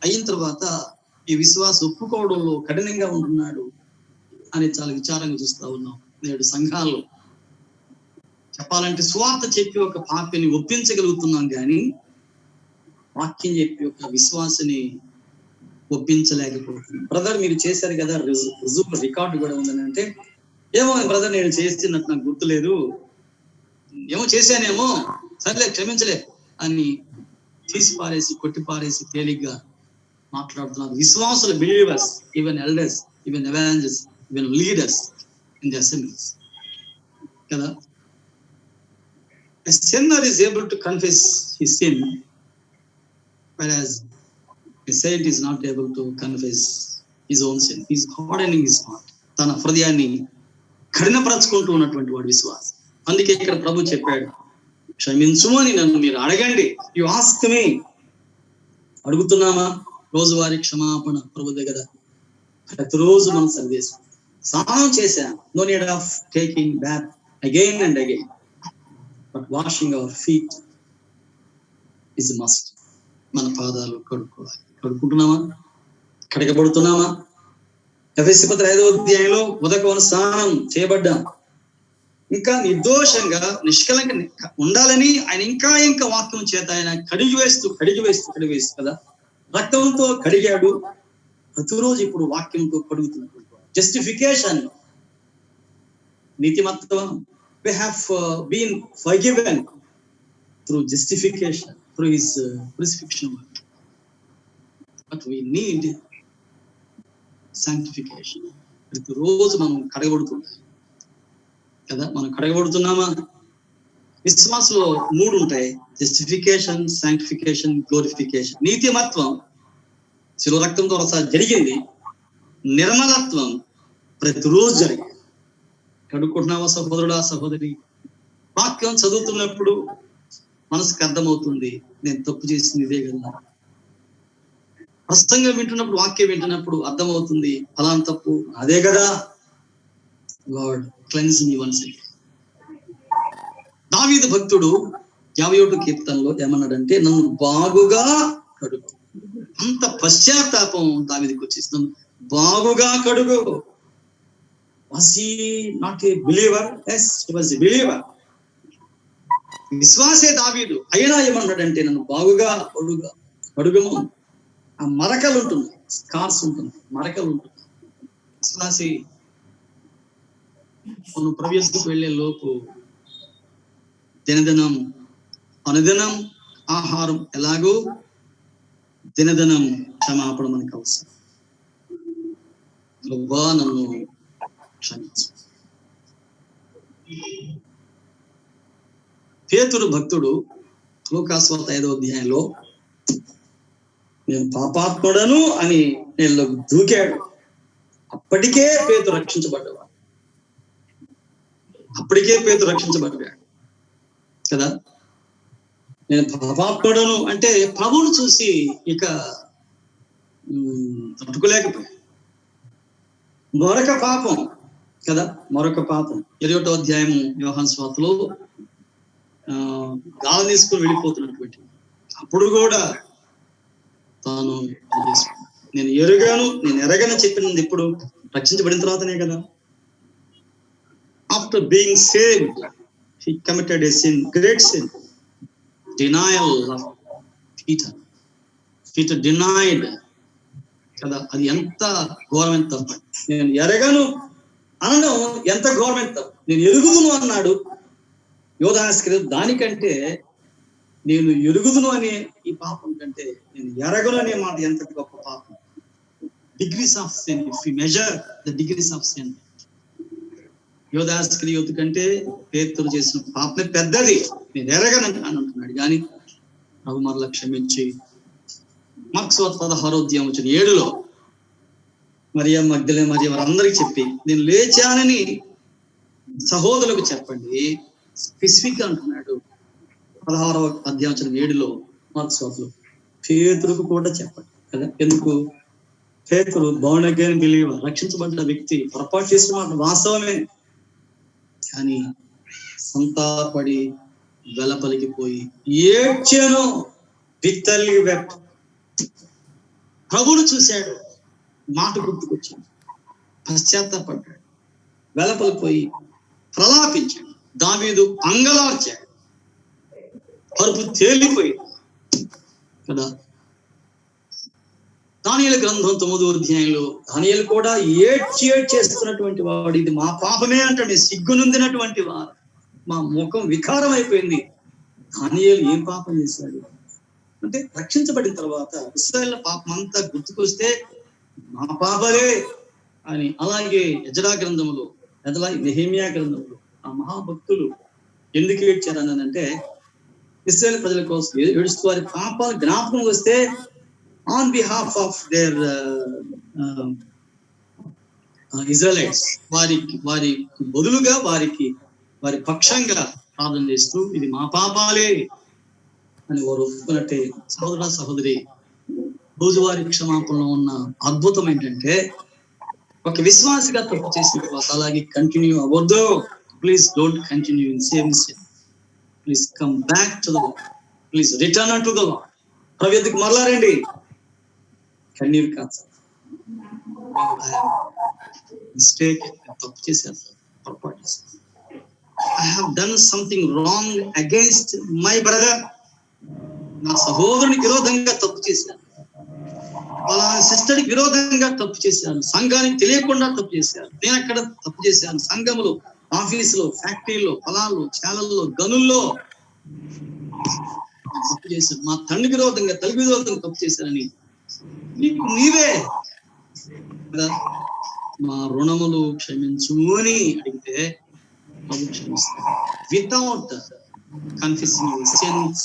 అయిన తర్వాత ఈ విశ్వాస ఒప్పుకోవడంలో కఠినంగా ఉంటున్నాడు అని చాలా విచారంగా చూస్తా ఉన్నాం నేడు సంఘాల్లో. చెప్పాలంటే సువార్త చెప్పి ఒక పాపిని ఒప్పించగలుగుతున్నాం కానీ వాక్యం చెప్పి ఒక విశ్వాసని ఒప్పించలేకపోతున్నాం. బ్రదర్ మీరు చేశారు కదా, రుజువు రికార్డు కూడా ఉందని అంటే, ఏమో బ్రదర్ నేను చేసినట్టు నాకు గుర్తులేదు, ఏమో చేశానేమో, సర్లే క్షమించలే అని తీసి పారేసి కొట్టి పారేసి తేలిగ్గా మాట్లాడుతున్నారు విశ్వాసులు, believers, even elders, even evangelists, even leaders in the assemblies కదా. A sinner is able to confess his sin, whereas a saint is not able to confess his own sin. He is hardening his heart. తన హృదయాన్ని కఠినపరచుకుంటూ ఉన్నటువంటి వాడు విశ్వాసం. అందుకే ఇక్కడ ప్రభు చెప్పాడు, క్షమించుము అని నన్ను మీరు అడగండి. You ask me. అడుగుతున్నామా? రోజువారీ క్షమాపణ ప్రభు దగ్గర ప్రతిరోజు మనం సర్వేసాం. స్నానం చేశాం, no need of taking bath again and again, but washing our feet is must. మన పాదాలు కడుక్కోవాలి. కడుక్కుంటున్నామా? కడగబడుతున్నామా? ఎఫెసీ పత్రిక 5వ అధ్యాయంలో ఉదకవన స్నానం చేయబడ్డాం. ఇంకా నిర్దోషంగా నిష్కలంగా ఉండాలని ఆయన ఇంకా వాక్యం చేత ఆయన కడిగి వేస్తూ కదా, రక్తంతో కడిగాడు. ప్రతిరోజు ఇప్పుడు వాక్యంతో కడుగుతున్నాడు. Justification, నీతిమత్వం. We have been forgiven through justification, through his crucifixion. But we need sanctification. ప్రతిరోజు మనం కడగబడుతున్నాం కదా. మనం కడగబడుతున్నామా? విశ్వాసంలో 3 ఉంటాయి: జస్టిఫికేషన్, సాంక్టిఫికేషన్, గ్లోరిఫికేషన్. నీతిమత్వం శిలువ రక్తంతో ఒకసారి జరిగింది. నిర్మలత్వం ప్రతిరోజు జరిగింది. కడుక్కుంటున్నావా సహోదరుడా, సహోదరి? వాక్యం చదువుతున్నప్పుడు మనసుకు అర్థమవుతుంది, నేను తప్పు చేసింది ఇదే కదా. ప్రసంగం వింటున్నప్పుడు, వాక్యం వింటున్నప్పుడు అర్థమవుతుంది, ఫలానా తప్పు అదే కదా. Lord cleanse me once again. దావీదు భక్తుడు 51వ కీర్తనలో ఏమన్నాడంటే, నన్ను బాగుగా కడుగు. అంత పశ్చాత్తాపం దావీదుకి వచ్చేసి, బాగుగా కడుగు. Was he not a believer? Yes, he was a believer. విశ్వాసే దావీదు. అయినా ఏమన్నాడంటే, నన్ను బాగుగా కడుగము. ఆ మరకలు ఉంటున్నాయి, స్కార్స్ ఉంటున్నాయి, మరకలు ఉంటున్నాయి. విశ్వాసి మనం ప్రవేశకు వెళ్లే లోపు అనుదినం ఆహారం ఎలాగో దినదినం క్షమాపణ మనకు అవసరం. ప్రభువా నన్ను క్షమించు. పేతురు భక్తుడు లూకాసువార్త 5వ అధ్యాయంలో నేను పాపాత్ముడను అని నేను దూకాడు. అప్పటికే పేతురు రక్షించబడ్డాడు కదా. నేను పాపాత్ముడను అంటే ప్రభువును చూసి ఇక తట్టుకోలేకపోయాడు. మరొక పాపం కదా, మరొక పాపం. 21వ అధ్యాయము యోహాను సువార్తలో గాలి తీసుకుని వెళ్ళిపోతున్నటువంటి అప్పుడు కూడా తాను నేను ఎరగను చెప్పినది ఎప్పుడు? రక్షించబడిన తర్వాతనే కదా. After being saved he committed a sin, great sin, denial of Peter denied కదా. అది ఎంత ఘోరమైన తప్పు. నేను ఎరగను అనడం ఎంత ఘోరమైన తప్పు. నేను ఎరుగుదును అన్నాడు యోధాస్కరియోతు. దానికంటే నేను ఎరుగుదును అనే ఈ పాపం కంటే నేను ఎరగను అనే మాట ఎంత గొప్ప పాపం. Degrees of sin, if you measure the degrees of sin, యోధాస్కరియోతు కంటే పేతురు చేసిన పాపమే పెద్దది. నేను ఎరగను అని అంటున్నాడు. కానీ ప్రభు మరలా క్షమించి మార్కు సువార్త 16వ అధ్యాయం 7లో మరియా మగ్దలేనే మరియ వారందరికీ చెప్పి, నేను లేచానని సహోదరులకు చెప్పండి. స్పెసిఫిక్ గా అంటున్నాడు 16వ అధ్యాయం 7లో మార్కు సువార్తలో. పేతురుకు కూడా చెప్పండి కదా. ఎందుకు? పేతురు బోర్న్ అగైన్ బిలీవర్, రక్షించబడ్డ వ్యక్తి, పొరపాటు చేసిన మాట వాస్తవమే, కానీ సంతాపడి వెలపలికిపోయి ఏడ్చాను. బిత్తర్లీ వెప్ట్. ప్రభువును చూశాడు, మాట గుర్తుకొచ్చాడు, పశ్చాత్తాపడ్డాడు, వెలపలిపోయి ప్రలాపించాడు. దావీదు అంగలార్చాడు, పరుపు తేలిపోయింది కదా. దానియేలు గ్రంథం 9వ అధ్యాయంలో దానియేలు కూడా ఏడ్చేస్తున్నటువంటి వాడు, ఇది మా పాపమే అంటాడు. సిగ్గునుందినటువంటి వారు, మా ముఖం వికారం అయిపోయింది. దానియేలు ఏం పాపం చేశాడు అంటే, రక్షించబడిన తర్వాత ఇశ్రాయేలు పాపం అంతా గుర్తుకొస్తే మా పాపలే అని. అలాగే యెజరా గ్రంథంలో, నెహెమ్యా గ్రంథంలో ఆ మహాభక్తులు ఎందుకు ఏడ్చారని అంటే, ఇశ్రాయేలు ప్రజల కోసం ఏడుస్తూ వారి పాపాలు జ్ఞాపకం వస్తే on behalf of their Israelites, వారి బదులుగా వారి పక్షంగా ప్రార్థన చేస్తూ ఇది మా పాపాలే అని వారు ఒప్పుకున్నట్టే. సహోదర సహోదరి, రోజువారీ క్షమాపణలో ఉన్న అద్భుతం ఏంటంటే, ఒక విశ్వాసిగా తప్పు చేసిన తర్వాత అలాగే కంటిన్యూ అవ్వద్దు. Please don't continue in same sin. Please come back to the lord. Please return to the lord. ప్రభు యొద్దకు మరలా రండి. కన్నీరు కాదు, మిస్టేక్, తప్పు చేశాను, పొరపాటు చేశాను. I have done something wrong against my brother. నా సహోదరునికి విరోధంగా తప్పు చేశాను, అలా సిస్టర్కి విరోధంగా తప్పు చేశాను, సంఘానికి తెలియకుండా తప్పు చేశాను, నేను అక్కడ తప్పు చేశాను, సంఘములో, ఆఫీసులో, ఫ్యాక్టరీలో, పొలాల్లో, చేలల్లో, గనుల్లో తప్పు చేశాను, మా తండ్రికి విరోధంగా, తల్లికి విరోధంగా తప్పు చేశానని నీకు నీవే కదా మా రుణములు క్షమించు అని అడిగితే ప్రభు క్షమిస్తాడు. Without confessing your sins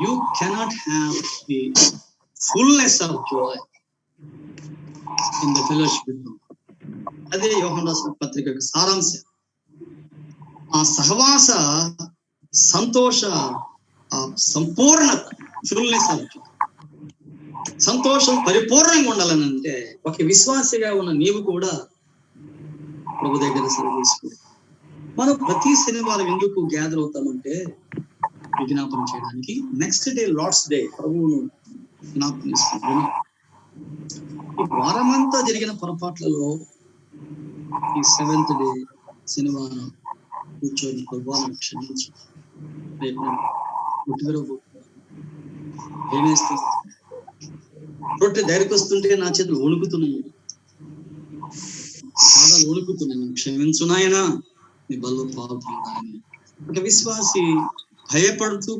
you cannot have the fullness of Joy in the fellowship with God. అదే యోహాను రాసిన పత్రిక యొక్క సారాంశం. ఆ సహవాస సంతోష, ఆ సంపూర్ణత, ఫుల్నెస్ ఆఫ్ జాయ్, సంతోషం పరిపూర్ణంగా ఉండాలని అంటే ఒక విశ్వాసిగా ఉన్న నీవు కూడా ప్రభు దగ్గర సెలవు తీసుకో. మనం ప్రతి శనివారం ఎందుకు గ్యాదర్ అవుతామంటే విజ్ఞాపనం చేయడానికి. నెక్స్ట్ డే లార్డ్స్ డే, ప్రభువును జ్ఞాపకం చేసుకుంటాం. ఈ వారమంతా జరిగిన పొరపాట్లలో ఈ 7th డే శనివారం కూర్చొని ప్రభువును క్షమించు, ఏమేస్తుంది రొట్టె దగ్గరికి వస్తుంటే నా చేతులు వణుకుతున్నాయి, చాలా వణుకుతున్నాయి, క్షమించు నాయనా, నీ బల్లో పాల్గొన్నాయని. ఒక విశ్వాసి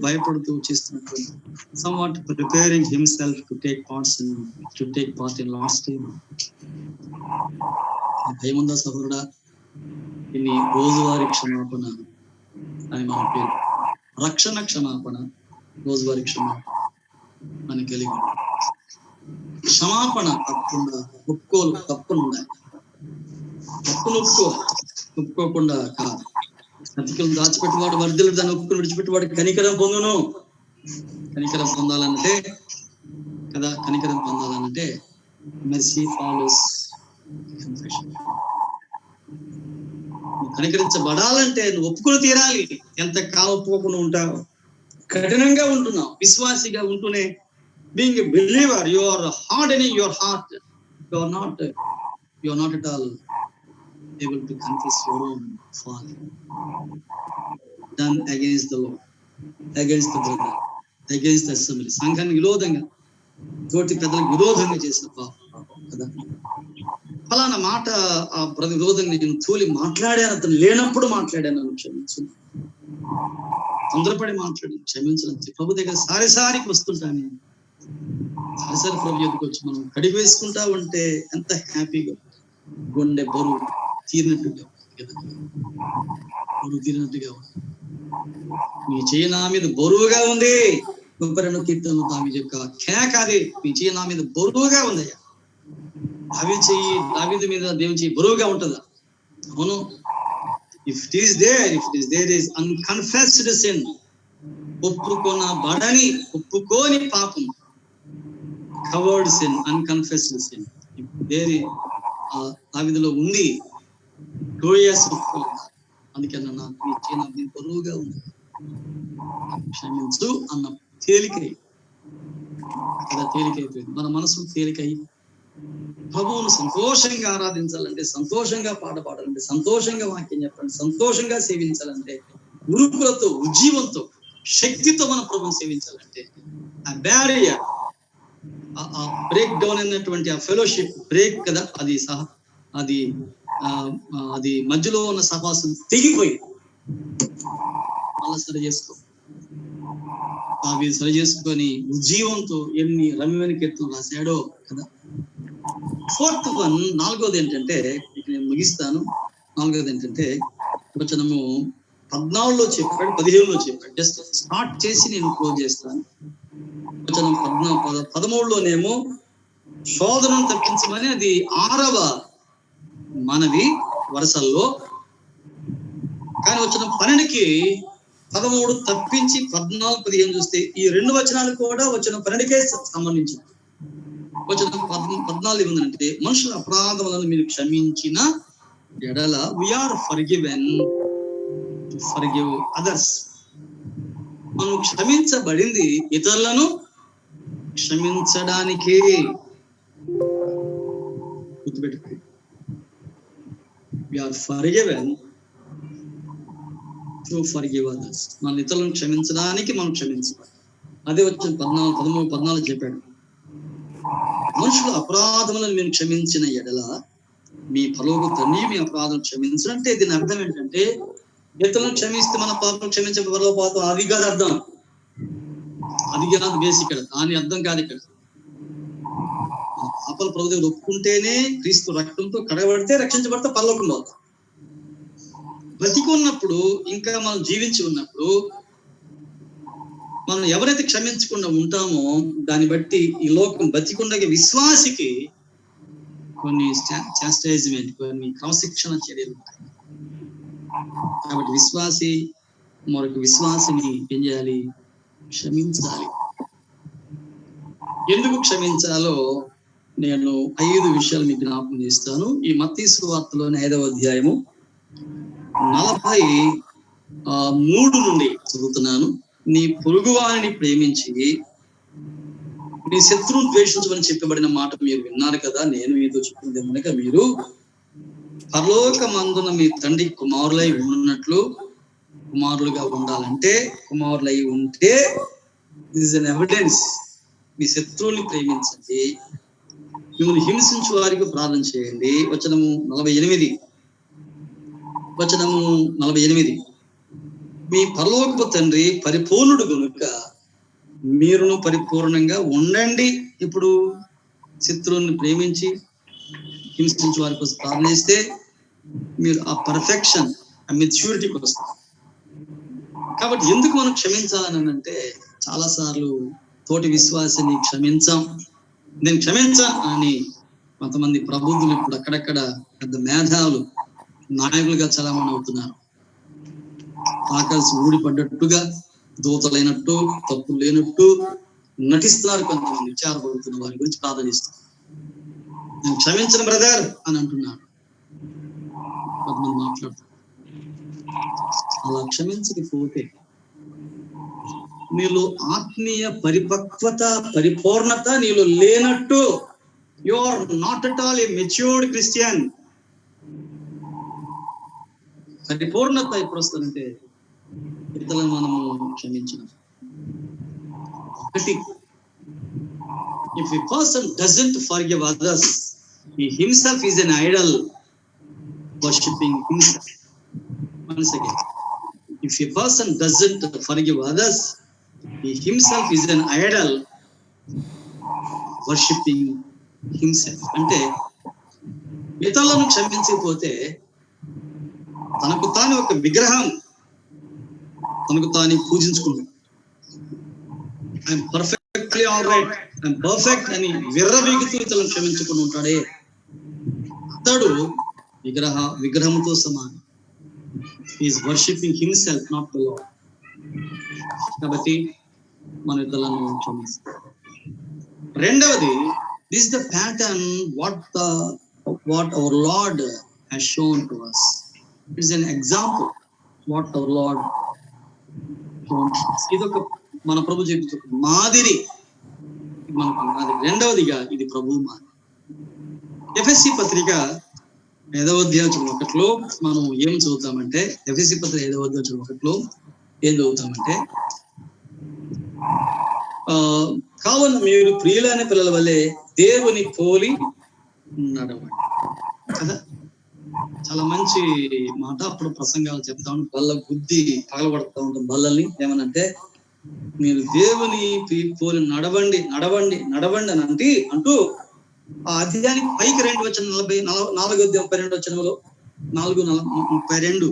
భయపడుతూ చేస్తున్నటువంటి somewhat preparing himself to take part in last day. భయం ఉందా సహోదరుడా? ఇన్ని రోజువారీ క్షమాపణ అని మన పేరు, రక్షణ క్షమాపణ, రోజువారీ క్షమాపణ అని కలిగి క్షమాపణ తప్పకుండా తప్పును ఉండాలి. తప్పును ఒప్పుకోకుండా కాదు. అతికలు దాచిపెట్టువాడు వర్ధులు, దాన్ని ఒప్పుకుని విడిచిపెట్టువాడు కనికరం పొందును. కనికరం పొందాలంటే మెర్సీ ఫాలోస్ కన్ఫెషన్. కనికరించబడాలంటే నువ్వు ఒప్పుకుని తీరాలి. ఎంత కాలం ఒప్పుకోకుండా ఉంటావు, కఠినంగా ఉంటున్నావు. విశ్వాసిగా ఉంటూనే, being a believer, you are hardening your heart. You are not at all able to confess your own fault done against the Lord, against the brother, against the assembly. సంఘానికి విరోధంగా, తోటి పెద్దలకు విరోధంగా చేసిన పాపం కదా. ఫలానా మాట ఆ విరోధంగా నేను తోలి మాట్లాడాను, అతను లేనప్పుడు మాట్లాడాను, క్షమించు. తొందరపడి మాట్లాడి క్షమించడం. ప్రభు దగ్గర సారిసారికి వస్తుంటాను. సారిసారి ప్రభు ఎదుకు వచ్చి మనం కడిగి వేసుకుంటా ఉంటే ఎంత హ్యాపీగా, గుండె బరువు తీరినట్టుగా మీ చెయ్యి నా మీద బరువుగా ఉంది. 32వ కీర్తనలో దావీదు యొక్క కేక అది, మీ చెయ్యి నా మీద బరువుగా ఉందయ్యా. దావీదు మీద దేవుని చెయ్యి బరువుగా ఉంటుందా? అవును. If it is there is unconfessed sin, ఒప్పుకోని పాపం, కవర్డ్ సిన్, అన్కన్ఫెస్డ్ సిన్, వేరే ఆ విధిలో ఉంది. 2 years అందుకే నాకు బరువుగా ఉంది, క్షమించు అన్న తేలికైపోయింది. మన మనసు తేలికై ప్రభువును సంతోషంగా ఆరాధించాలంటే, సంతోషంగా పాట పాడాలంటే, సంతోషంగా వాక్యం చెప్పాలంటే, సంతోషంగా సేవించాలంటే, ఉరుకులతో, ఉజ్జీవంతో, శక్తితో మన ప్రభువును సేవించాలంటే, ఆ బ్యారియర్, ఆ బ్రేక్ డౌన్ అయినటువంటి ఆ ఫెలోషిప్ బ్రేక్ కదా, అది మధ్యలో ఉన్న సహవాసం తెగిపోయి మళ్ళీ సరి చేసుకొని ఉజ్జీవంతో ఎన్ని రమ్యమైన కీర్తనలు రాశాడో కదా. 4th one, 4వది ఏంటంటే, నేను ముగిస్తాను. 4వది ఏంటంటే, వచనము 14లో చెప్పాడు, 15లో చెప్పాడు. జస్ట్ స్టార్ట్ చేసి నేను క్లోజ్ చేస్తాను. వచనం 13లోనేమో శోధనను తప్పించమని, అది 6వ మనవి వరుసల్లో. కానీ వచనం 12కి 13 తప్పించి 14, 15 చూస్తే ఈ 2 వచనాలు కూడా వచనం 12కే సంబంధించి. వచనం 14 ఏముందంటే, మనుషుల అపరాధములను మీరు క్షమించిన ఎడల we are forgiven to forgive others. మనం క్షమించబడింది ఇతరులను క్షమించడానికి. గుర్తుపెట్టుకోండి, we are forgiven to forgive others. మన ఇతరులను క్షమించడానికి మనం క్షమించాలి. అదే వచ్చిన 13, 14 చెప్పాడు, మనుషుల అపరాధములను మీరు క్షమించిన ఎడల మీ పరలోక తండ్రి మీ అపరాధం క్షమించాలంటే, దీని అర్థం ఏంటంటే, ఇతరులను క్షమిస్తే మన పాపం క్షమించే పరలోకపాతం, అది కాదు అర్థం. అది కాదు బేసిక్, దాని అర్థం కాదు ఇక్కడ. పాపల ప్రభుదేవుడు ఒప్పుకుంటేనే, క్రీస్తు రక్తంతో కడగబడితే రక్షించబడితే పరలోకం పోతాం. బ్రతికున్నప్పుడు, ఇంకా మనం జీవించి ఉన్నప్పుడు, మనం ఎవరైతే క్షమించకుండా ఉంటామో దాన్ని బట్టి ఈ లోకం బతికుండగా విశ్వాసికి కొన్ని చాస్టైజ్మెంట్, కొన్ని క్రమశిక్షణ చర్యలు ఉంటాయి. కాబట్టి విశ్వాసి మరొక విశ్వాసిని ఏం చేయాలి? క్షమించాలి. ఎందుకు క్షమించాలో నేను 5 విషయాలు మీకు జ్ఞాపకం చేస్తాను. ఈ మత్తయి సువార్తలోని 5వ అధ్యాయము 43 నుండి చదువుతున్నాను. నీ పొరుగువారిని ప్రేమించి నీ శత్రువును ద్వేషించమని చెప్పబడిన మాట మీరు విన్నారు కదా. నేను మీతో చెప్పింది కనుక, మీరు పరలోకమందున మీ తండ్రి కుమారులై ఉన్నట్లు కుమారులుగా ఉండాలంటే, కుమారులై ఉంటే దిస్ ఇస్ ఎన్ ఎవిడెన్స్. మీ శత్రువుని ప్రేమించండి, మిమ్మల్ని హింసించు వారికి ప్రార్థన చేయండి. వచనము 48 మీ పరలోకపు తండ్రి పరిపూర్ణుడు గనుక మీరును పరిపూర్ణంగా ఉండండి. ఇప్పుడు శత్రువుని ప్రేమించి హింసించే వారి కోసం ప్రార్థన చేస్తే మీరు ఆ పర్ఫెక్షన్, ఆ మెచ్యూరిటీకి వస్తారు. కాబట్టి ఎందుకు మనం క్షమించాలని అంటే, చాలా సార్లు తోటి విశ్వాసిని నేను క్షమించా అని కొంతమంది ప్రబుద్ధులు ఇప్పుడు అక్కడక్కడ పెద్ద మేధావులు, నాయకులుగా చలామణి అవుతున్నారు. ఆకలిసి ఊడిపడ్డట్టుగా, దూతలైనట్టు, తప్పులు లేనట్టు నటిస్తున్నారు. కొంతమంది విచారపడుతున్న వారి గురించి ప్రార్థనిస్తారు. నేను క్షమించను బ్రదర్ అని అంటున్నాడు. కొంతమంది మాట్లాడుతారు. అలా క్షమించకపోతే నీలో ఆత్మీయ పరిపక్వత, పరిపూర్ణత నీలో లేనట్టు. You are not at all a matured Christian. పరిపూర్ణత ఎప్పుడు వస్తుందంటే, ఇతరులను మనము క్షమించడం. ఒకటి, if a person doesn't forgive others, he himself is an idol worshipping himself. Once again, if a person doesn't forgive others, he himself is an idol worshipping himself. అంటే ఇతరులను క్షమించకపోతే తనకు తాను ఒక విగ్రహం, తనకు తాను పూజించుకుంటాడు. I'm perfectly all right, I'm perfect అని విర్రవీగుతూ ఇతరులను క్షమించుకుని ఉంటాడే, అతడు విగ్రహంతో సమానం. Is worshipping himself, not the lord. కాబట్టి మన ఇతరులను క్షమిస్తాం. రెండవది, this the pattern what our lord has shown to us. It's an example what our lord shown. ఇదొక మన ప్రభు చెప్పి మాదిరి, మనకు మాదిరి. రెండవదిగా ఇది ప్రభు మాదిరి. ఎఫెసీ పత్రిక 5వ అధ్యాయం 1లో మనం ఏం చదువుతామంటే, ఎఫెసీ పత్రిక 5వ అధ్యాయం 1లో ఏం చదువుతామంటే, కావున మీరు ప్రియులైన పిల్లల వల్లే దేవుని పోలి నడవండి కదా. చాలా మంచి మాట. అప్పుడు ప్రసంగాలు చెప్తా ఉంటాం, బల్ల బుద్ధి పగలబడుతూ ఉంటాం బల్లల్ని. ఏమనంటే, మీరు దేవుని పోలి నడవండి నడవండి నడవండి అని అంటూ ఆ అధ్యాయానికి పైకి 4:32 4:32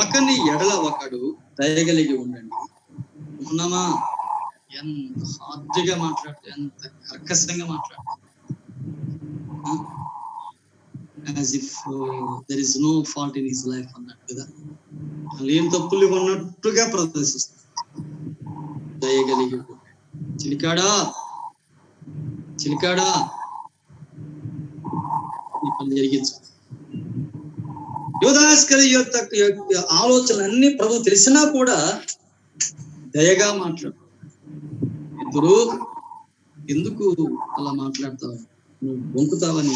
ఒకరిని ఎడల ఒకడు దయగలిగి ఉండండి. ఉన్నామా? ఎంత హార్డ్గా మాట్లాడుతూ, ఎంత కర్కశంగా మాట్లాడుతూ, as if there is no fault in his life అన్నట్టు కదా. ఏం తప్పులు ఉన్నట్టుగా ప్రదర్శిస్తారు. దయగలిగి చిలికాడా చిలికాడా ఈ పని జరిగించు. యూదా ఇస్కరియోతు యొక్క ఆలోచనలన్నీ ప్రభు తెలిసినా కూడా దయగా మాట్లాడు. ఇద్దరు ఎందుకు అలా మాట్లాడతావు? నువ్వు బొంకుతావని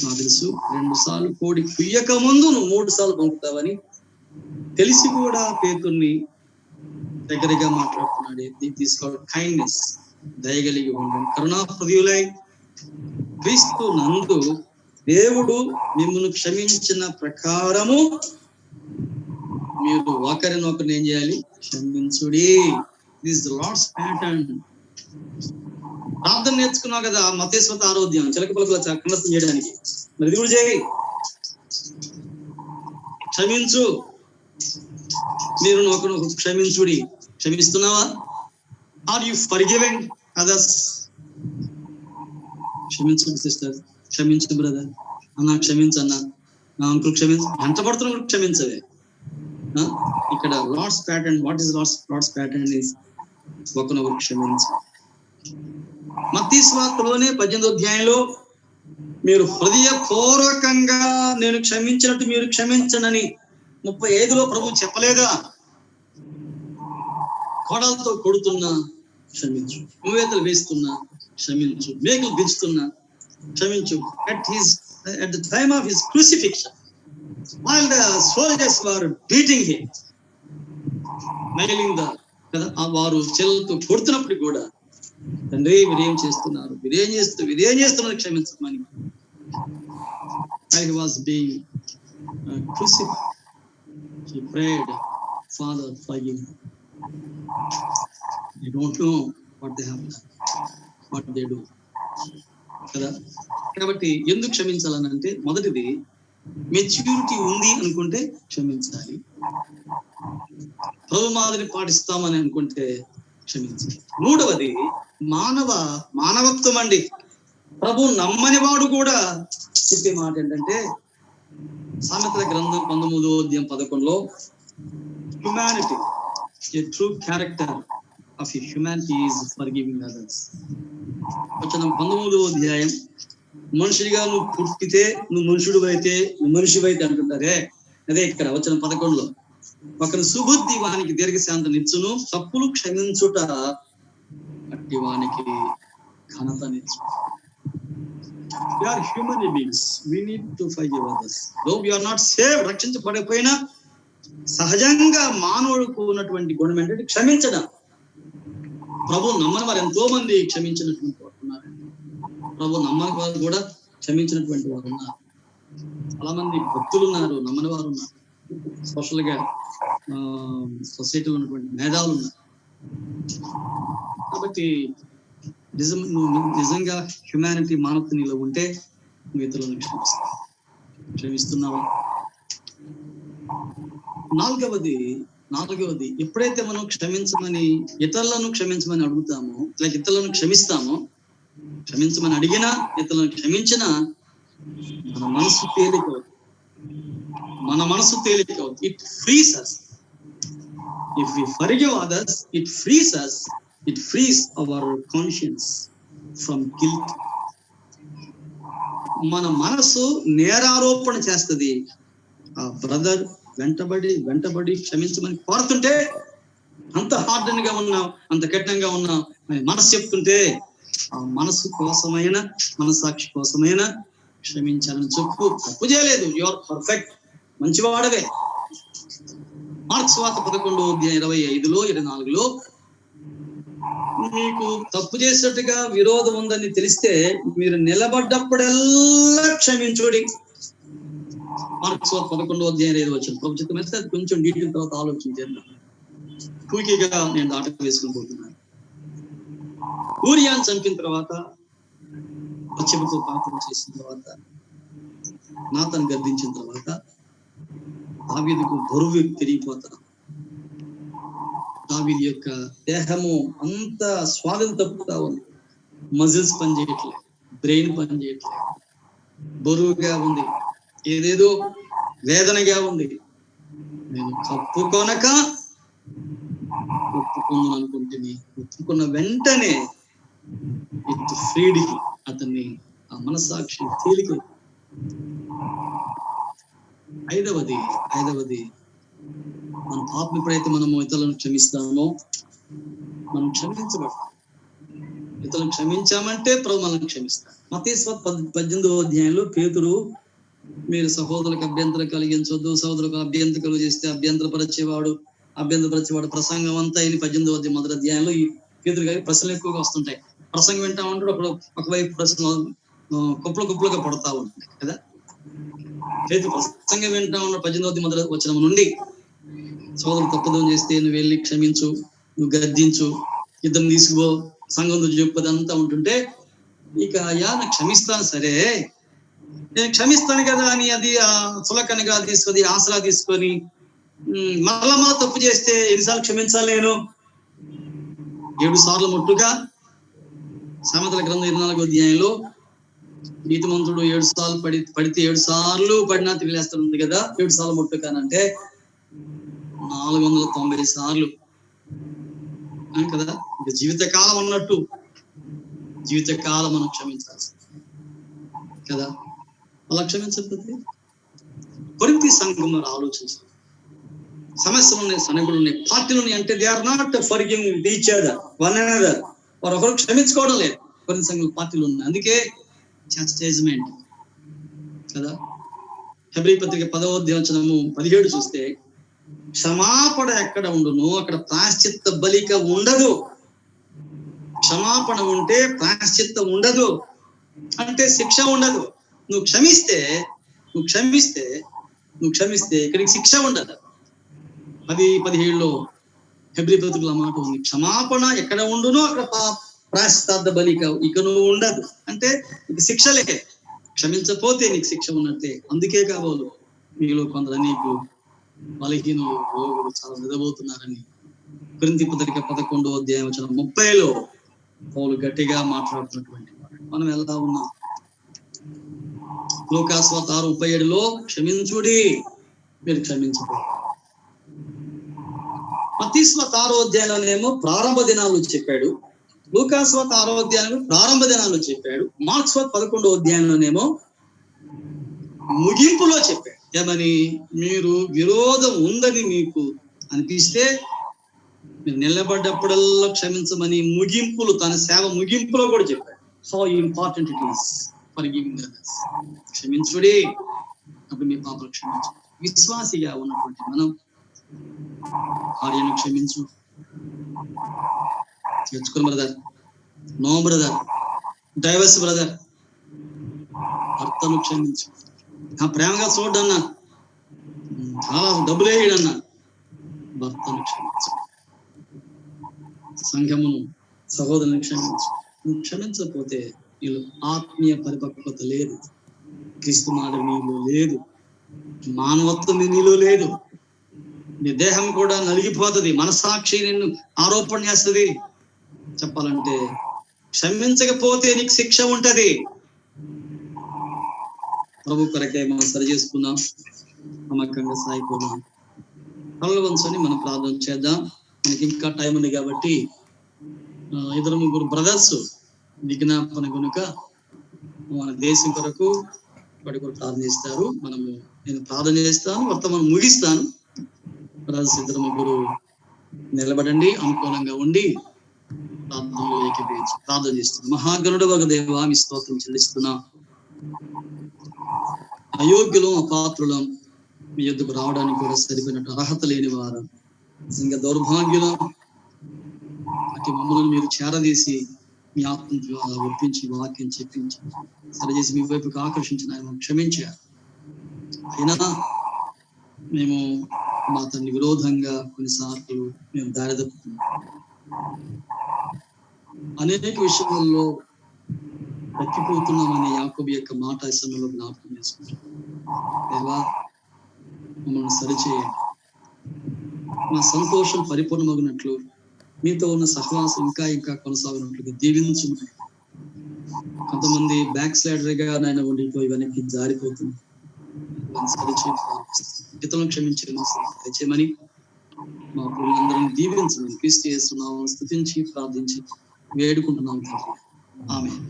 నాకు తెలుసు. 2 సార్లు కోడి కుయ్యక ముందు నువ్వు 3 సార్లు బొంకుతావని తెలిసి కూడా పేతుర్ని దగ్గరగా మాట్లాడుతున్నాడు. తీసుకోవడం కైండ్నెస్, దయగలిగి ఉండడం. కరుణాహృదయులై క్రీస్తు నందు దేవుడు మిమ్మల్ని క్షమించిన ప్రకారము మీరు ఒకరినొకరిని ఏం చేయాలి? క్షమించుడి. This the lord's pattern. ప్రార్థన నేర్చుకున్నావు కదా, మత్తయి 6వ అధ్యాయం చిలక పలుకుల కన్నతం చేయడానికి. మరి ఇది కూడా చేయి. క్షమించు, మీరు ఒకరినొకరు క్షమించుడి. క్షమిస్తున్నావా? Are you forgiving others? క్షమించండి సిస్టర్, క్షమించు బ్రదర్, అన్నా క్షమించు, అన్నా నా అంకుల్ క్షమించు. ఎంత పడుతున్నా క్షమించవే. ఇక్కడ Lord's pattern, what is Lord's pattern is ఒకరినొకరు క్షమించు. మత్తయి సువార్తలోనే 18వ అధ్యాయంలో మీరు హృదయపూర్వకంగా నేను క్షమించినట్టు మీరు క్షమించనని 35లో ప్రభు చెప్పలేదా? కోడలతో కొడుతున్నా క్షమించు, మూవేతలు వేస్తున్నా క్షమించు, మేకలు పెంచుతున్నా క్షమించు. At the time of his crucifixion, while the soldiers were beating him, nailing the కదా, వారు చెల్లెలతో కొడుతున్నప్పుడు కూడా, తండ్రి వీరేం చేస్తున్నారు, వీరేం చేస్తున్నారు క్షమించమని. He was being crucified. He prayed, Father, forgive me. They don't know what they have done, what they do కదా. కాబట్టి ఎందుకు క్షమించాలనంటే, మొదటిది మెచ్యూరిటీ ఉంది అనుకుంటే క్షమించాలి. ప్రభు మాదిరి పాటిస్తామని అనుకుంటే క్షమించాలి. మూడవది మానవత్వం అండి. ప్రభు నమ్మని వాడు కూడా చెప్పే మాట ఏంటంటే, సామెతల గ్రంథం 19వ అధ్యాయం 11లో humanity, a true character of humanity is forgiving others. వచనం 19వ అధ్యాయం, మనుషుడిగా నువ్వు పుట్టితే నువ్వు మనుషుడివైతే అంటుంటారే, అదే ఇక్కడ వచనం 11లో, ఒకరి సుబుద్ధి వానికి దీర్ఘశాంతనిచ్చును, తప్పులు క్షమించుట అట్టి వానికి ఘనతనిచ్చు. We are human beings. We need to forgive others. Though we are not saved, రక్షించబడకపోయినా సహజంగా మానవుడికి ఉన్నటువంటి గుణం ఏంటంటే క్షమించడం. ప్రభు నమ్మని వారు ఎంతో మంది క్షమించినటువంటి వారు ఉన్నారు. ప్రభు నమ్మని వారు కూడా క్షమించినటువంటి వారు ఉన్నారు. చాలా మంది భక్తులు ఉన్నారు, నమ్మని వారు ఉన్నారు. సోషల్ గా సొసైటీలో ఉన్నటువంటి మేధావులు ఉన్నారు. కాబట్టి నిజంగా హ్యుమానిటీ, మానవత్వం నీలో ఉంటే నువ్వు ఇతరులను క్షమిస్తున్నావా? నాలుగవది ఎప్పుడైతే మనం ఇతరులను క్షమించమని అడుగుతామో, లేక ఇతరులను క్షమించమని అడిగినా, ఇతరులను క్షమించినా మన మనసు తేలికవుతుంది. It frees us. If we forgive others, it frees us. It frees our conscience. From guilt. మన మనసు నేరారోపణ చేస్తుంది. ఆ బ్రదర్ వెంటబడి క్షమించమని కోరుతుంటే, అంత హార్డన్ గా ఉన్నావు, అంత కఠినంగా ఉన్నావు అని మనసు చెప్తుంటే, ఆ మనసు కోసమైన, మనసాక్షి కోసమైన క్షమించాలని చెప్పు. తప్పు చేయలేదు, యు ఆర్ పర్ఫెక్ట్, మంచివాడవే. మార్క్స్ వార్త 11:25-24 మీకు తప్పు చేసినట్టుగా విరోధం ఉందని తెలిస్తే మీరు నిలబడ్డప్పుడల్లా క్షమించుడి. మార్క్స్ వార్త 11:25 ప్రభు చిత్తమైతే అది కొంచెం డీటెయిల్ తర్వాత ఆలోచించాను. క్విక్గా నేను దాట వేసుకుని పోతున్నాను. ఊరియాను చంపిన తర్వాత, పశ్చిమతో పాపం చేసిన తర్వాత, నాతను గద్దించిన తర్వాత దావీదుకు బరువు తిరిగిపోతాను. దావీదు యొక్క దేహము అంత స్వాదం తప్పుతా ఉంది. మజిల్స్ పని చేయట్లేదు, బ్రెయిన్ పని చేయట్లేదు, బరువుగా ఉంది, ఏదేదో వేదనగా ఉంది. నేను కప్పుకొనక ఒప్పుకుందాను అనుకుంటుని, ఒప్పుకున్న వెంటనే ఇట్ ఫ్రీడ్ అతన్ని, ఆ మనసాక్షి తేలిక. ఐదవది మన పాపం ఎప్పుడైతే మనము ఇతరులను క్షమిస్తామో మనం క్షమించబడతాం. ఇతరులను క్షమించామంటే ప్రభు మనల్ని క్షమిస్తాం. మత్తయి 18 పేతురు, మీరు సహోదరులకు అభ్యంతరం కలిగించొద్దు, సహోదరులకు అభ్యంతరం కలుగు చేస్తే అభ్యంతరపరిచేవాడు ప్రసంగం అంతా 18 ఈ పేతురు గారి ప్రశ్నలు ఎక్కువగా వస్తుంటాయి. ప్రసంగం వింటా ఉంటాడు, అప్పుడు ఒకవైపు ప్రశ్నలు కుప్పలుగా పడతా ఉంటాయి కదా. పేతురు ప్రసంగం వింటా ఉన్న 18 నుండి, సోదరులు తప్పుదం చేస్తే నువ్వు వెళ్ళి క్షమించు, నువ్వు గద్దించు, ఇద్దరు తీసుకుపో, సంఘంతో చెప్పదంతా ఉంటుంటే, ఇక అయ్యా నాకు క్షమిస్తాను, సరే నేను క్షమిస్తాను కదా అని అది సులకనగా తీసుకొని, ఆసరా తీసుకొని మళ్ళా తప్పు చేస్తే ఎన్నిసార్లు క్షమించాలి నేను? 7 సార్లు ముట్టుగా. సామెతల గ్రంథం 24 నీతిమంతుడు 7 సార్లు పడితే 7 సార్లు పడినా తిరిగేస్తాడు కదా. 7 సార్లు ముట్టుకానంటే 490 సార్లు కదా. ఇక జీవితకాలం అన్నట్టు, జీవితకాలం మనం క్షమించాల్సి కదా. అలా క్షమించకపోతే కొరింథీ సంఘం ఆలోచించాలి. సమస్యలు ఉన్నాయి, సనగులు ఉన్నాయి, పార్టీలు ఉన్నాయి అంటే they are not forgiving each other, one another. వారు ఒకరు క్షమించుకోవడం లేదు. కొరింథీ సంఘం పార్టీలు ఉన్నాయి, అందుకే చాస్టైజ్మెంట్ కదా. హెబ్రీ పత్రిక 10:17 చూస్తే, క్షమాపణ ఎక్కడ ఉండును అక్కడ ప్రాయశ్చిత్త బలిక ఉండదు. క్షమాపణ ఉంటే ప్రాయశ్చిత్త ఉండదు, అంటే శిక్ష ఉండదు. నువ్వు క్షమిస్తే ఇక్కడికి శిక్ష ఉండదు. 10:17 హెబ్రీ పత్రికలో మాట ఉంది, క్షమాపణ ఎక్కడ ఉండునో అక్కడ ప్రాయశ్చిత్త బలిక ఇక నువ్వు ఉండదు, అంటే ఇక శిక్షలే. క్షమించపోతే నీకు శిక్ష ఉన్నట్టే. అందుకే కావాలి మీలో కొందరు అనేకులు బలహీనులు, రోగులు చాలా నిద్రపోతున్నారని కొరింథీ పత్రిక 11:30 పౌలు గట్టిగా మాట్లాడుతున్నటువంటి మనం ఎలా ఉన్నాం? లూకాసు వార్త 6:37 క్షమించుడి, మీరు క్షమించబోదు. మత్తయి వార్త 6 ప్రారంభ దినాలు చెప్పాడు. లూకాసు వార్త 6 ప్రారంభ దినాలు చెప్పాడు. మార్క్స్ వార్త 11 ముగింపులో చెప్పాడు. ఏమని? మీరు విరోధం ఉందని మీకు అనిపిస్తే మీరు నిలబడ్డప్పుడల్లా క్షమించమని ముగింపులు, తన సేవ ముగింపులో కూడా చెప్పాడు. How important it is forgiving others. క్షమించుడి, అప్పుడు మీ పాపలు క్షమించు. విశ్వాసిగా ఉన్నటువంటి మనం భార్యను క్షమించు, తెచ్చుకుని brother, no brother, divorce brother, భర్తను క్షమించు. ప్రేమగా చూడన్నా, చాలా డబ్బులు వేయడన్నా, భర్తను క్షమించు. సంఘమును, సహోదరుని క్షమించు. నువ్వు క్షమించకపోతే నీలో ఆత్మీయ పరిపక్వత లేదు, క్రీస్తు మాట నీలో లేదు, మానవత్వం నీలో లేదు. నీ దేహం కూడా నలిగిపోతుంది, మనసాక్షి నిన్ను ఆరోపణ చేస్తుంది. చెప్పాలంటే క్షమించకపోతే నీకు శిక్ష ఉంటది. ప్రభు కొరకే మనం సరి చేసుకుందాం, నమ్మకంగా సాగిపోదాం. కళ్ళు వంచుకొని మనం ప్రార్థన చేద్దాం. మనకి ఇంకా టైం ఉంది కాబట్టి 2-3 బ్రదర్స్ విజ్ఞాపన కనుక మన దేశం కొరకు వాడి కొరకు ప్రార్థన చేస్తారు. నేను ప్రార్థన చేస్తాను, వర్తమానం ముగిస్తాను. సిద్ధ ముగ్గురు నిలబడండి, అనుకూలంగా ఉండి ప్రార్థనలో ఏకీభవించి ప్రార్థన చేస్తున్నాం. మహాగణుడు ఒక దేవా, మీ స్తోత్రం చెల్లిస్తున్నా. అయోగ్యులం, అపాత్రులం మీ యొద్దకు రావడానికి కూడా సరిపోయినట్టు అర్హత లేని వారు, ఇంకా దౌర్భాగ్యులం. అటు మమ్మల్ని మీరు చేరదీసి మీ ఆత్మ ద్వారా ఒప్పించి వాక్యం చెప్పించి సరిచేసి మీ వైపుకి ఆకర్షించిన ఆయన క్షమించారు. అయినా మేము మా తండ్రి విరోధంగా కొన్నిసార్లు మేము దారి తప్పుతున్నాం. అనేక విషయాల్లో తప్పిపోతున్నామని యాకోబు యొక్క మాట ఈ సమయంలో జ్ఞాపకం చేసుకుంటాం. దేవా, మమ్మల్ని సరిచేయండి. మా సంతోషం పరిపూర్ణమగినట్లు, మీతో ఉన్న సహవాసం ఇంకా ఇంకా కొనసాగినట్లుగా దీవించమని. కొంతమంది బ్యాక్ స్లైడర్గా నాయన ఉండిపోయి వెనక్కి జారిపోతుంది. ఇతరులను క్షమించమని, మా పిల్లలందరినీ దీవించమని క్రీస్తు యేసు నామమున స్తుతించి ప్రార్థించి వేడుకుంటున్నాం. ఆమేన్.